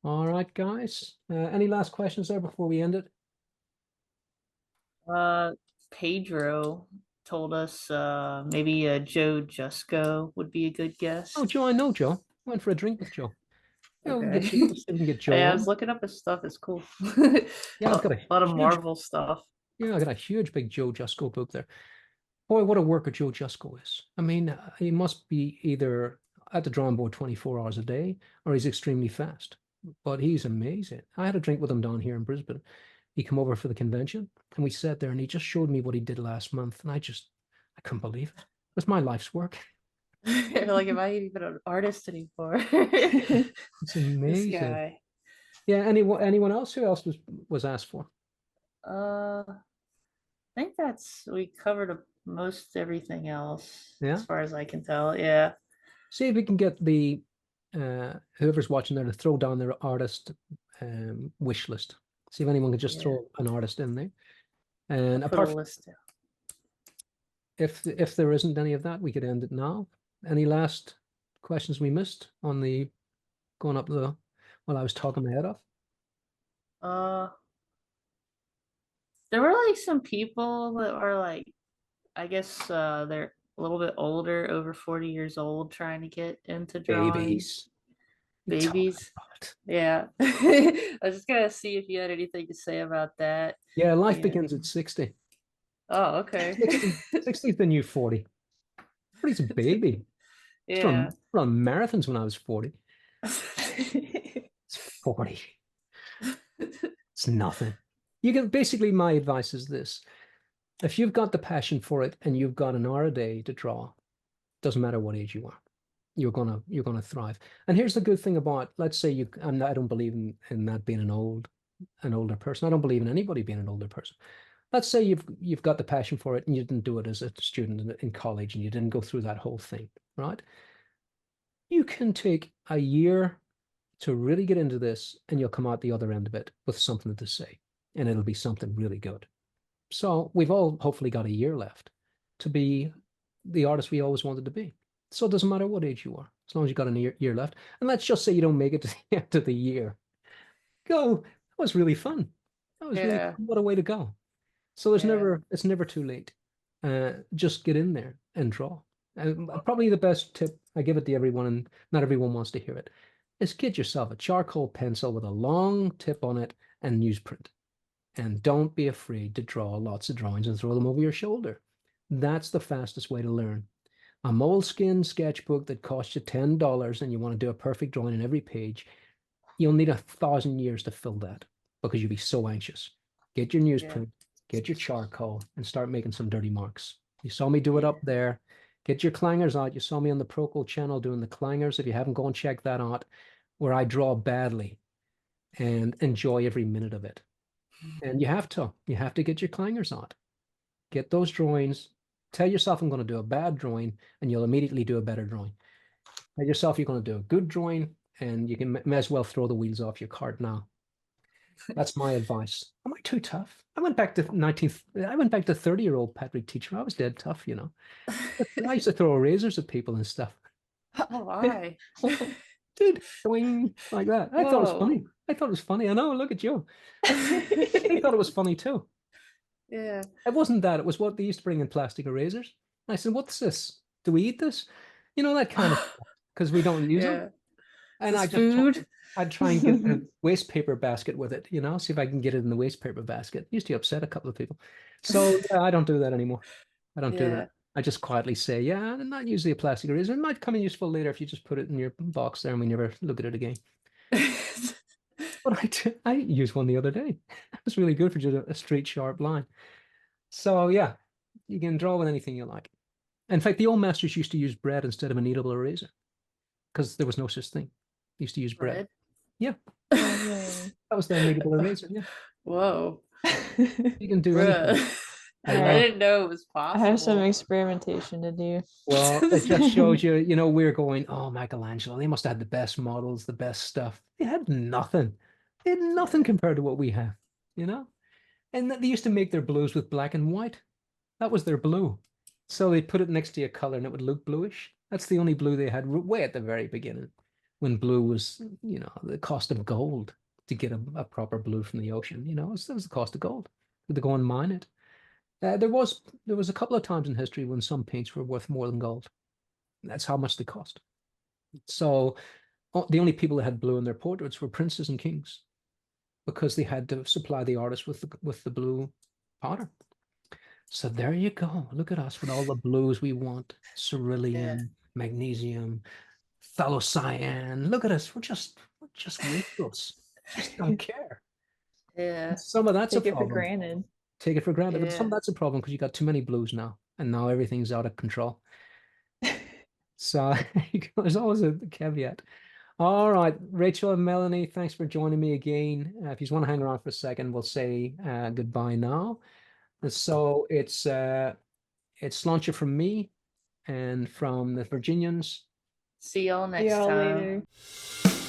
All right, guys. Any last questions there before we end it? Pedro told us maybe Joe Jusko would be a good guess. Oh, Joe, I know Joe. Went for a drink with Joe. Yeah, we Okay. can get Joe Yeah, I on. was looking up his stuff. It's cool. Yeah, I've got A lot of Marvel stuff. Yeah, I got a huge big Joe Jusko book there. Boy, what a worker Joe Jusko is. I mean, he must be either at the drawing board 24 hours a day or he's extremely fast. But he's amazing. I had a drink with him down here in Brisbane. He came over for the convention and we sat there and he just showed me what he did last month. And I couldn't believe it. It was my life's work. Like, am I even an artist anymore? It's This amazing. guy. Yeah, anyone else? Who else was asked for? I think we covered most everything else Yeah. as far as I can tell. Yeah. See if we can get the whoever's watching there to throw down their artist wish list. See if anyone can just throw an artist in there. And I'll put apart a from, list down. if there isn't any of that, we could end it now. Any last questions we missed on the going up the while I was talking my head off? There were like some people that are like, I guess they're a little bit older, over 40 years old, trying to get into drawing. Babies. Babies. Yeah. I was just gonna see if you had anything to say about that. Yeah, life Yeah. begins at 60. Oh, okay. 60 is the new 40. 40's a baby. Yeah. Run marathons when I was 40. It's 40. It's nothing. You can basically, my advice is this. If you've got the passion for it and you've got an hour a day to draw, doesn't matter what age you are, you're gonna thrive. And here's the good thing about, let's say I don't believe in that being an older person. I don't believe in anybody being an older person. Let's say you've got the passion for it and you didn't do it as a student in college and you didn't go through that whole thing, right? You can take a year to really get into this and you'll come out the other end of it with something to say, and it'll be something really good. So we've all hopefully got a year left to be the artist we always wanted to be. So it doesn't matter what age you are, as long as you've got a year left. And let's just say you don't make it to the end of the year. Go, that was really fun. That was really fun. What a way to go. So it's never too late. Just get in there and draw. And probably the best tip, I give it to everyone, and not everyone wants to hear it, is get yourself a charcoal pencil with a long tip on it and newsprint. And don't be afraid to draw lots of drawings and throw them over your shoulder. That's the fastest way to learn. A moleskin sketchbook that costs you $10 and you want to do a perfect drawing on every page, you'll need 1,000 years to fill that because you'll be so anxious. Get your newsprint, get your charcoal, and start making some dirty marks. You saw me do it up there. Get your clangers out. You saw me on the Proco channel doing the clangers. If you haven't, go and check that out, where I draw badly and enjoy every minute of it. And you have to get your clangers on. Get those drawings. Tell yourself I'm going to do a bad drawing, and you'll immediately do a better drawing. Tell yourself you're going to do a good drawing, and you can may as well throw the wheels off your cart now. That's my advice. Am I too tough? I went back to 19th. I went back to 30-year-old Patrick teacher. I was dead tough, you know. I used to throw erasers at people and stuff. Oh, why? Dude, going like that. I thought it was Whoa. funny. I thought it was funny. I know, look at you. I thought it was funny too. Yeah. It wasn't that. It was what they used to bring in plastic erasers. I said, "What's this? Do we eat this?" You know, that kind of stuff, because we don't use them. Yeah. Is And this food? I'd try and get the waste paper basket with it, see if I can get it in the waste paper basket. Used to upset a couple of people. So yeah, I don't do that anymore. I don't do Yeah. that. I just quietly say, yeah, not usually a plastic eraser. It might come in useful later if you just put it in your box there and we never look at it again. But I used one the other day. It was really good for just a straight, sharp line. So yeah, you can draw with anything you like. In fact, the old masters used to use bread instead of a kneadable eraser because there was no such thing. They used to use bread. Bread? Yeah, Oh, really? that was their kneadable eraser. Yeah, Whoa. you can do anything. Bruh. I I know. didn't know it was I have some possible. experimentation to do. Well, it just shows you, we're going, oh, Michelangelo, they must have had the best models, the best stuff. They had nothing. They had nothing Yeah. compared to what we have, you know? And they used to make their blues with black and white. That was their blue. So they put it next to a color and it would look bluish. That's the only blue they had way at the very beginning when blue was, the cost of gold to get a proper blue from the ocean. It was the cost of gold. To go and mine it. There was a couple of times in history when some paints were worth more than gold. That's how much they cost. So the only people that had blue in their portraits were princes and kings because they had to supply the artist with the blue powder. So there you go. Look at us with all the blues we want: Yeah. cerulean, magnesium, phthalocyan. Look at us. We're just rituals. Just don't care. And Yeah. some of that's a Take it for problem. granted. Take it for granted, but some of Yeah. that's a problem because you got too many blues now, and now everything's out of control. So there's always a caveat. All right, Rachel and Melanie, thanks for joining me again. If you just want to hang around for a second, we'll say goodbye now. So it's Launcher from me and from the Virginians. See y'all See next y'all time. later.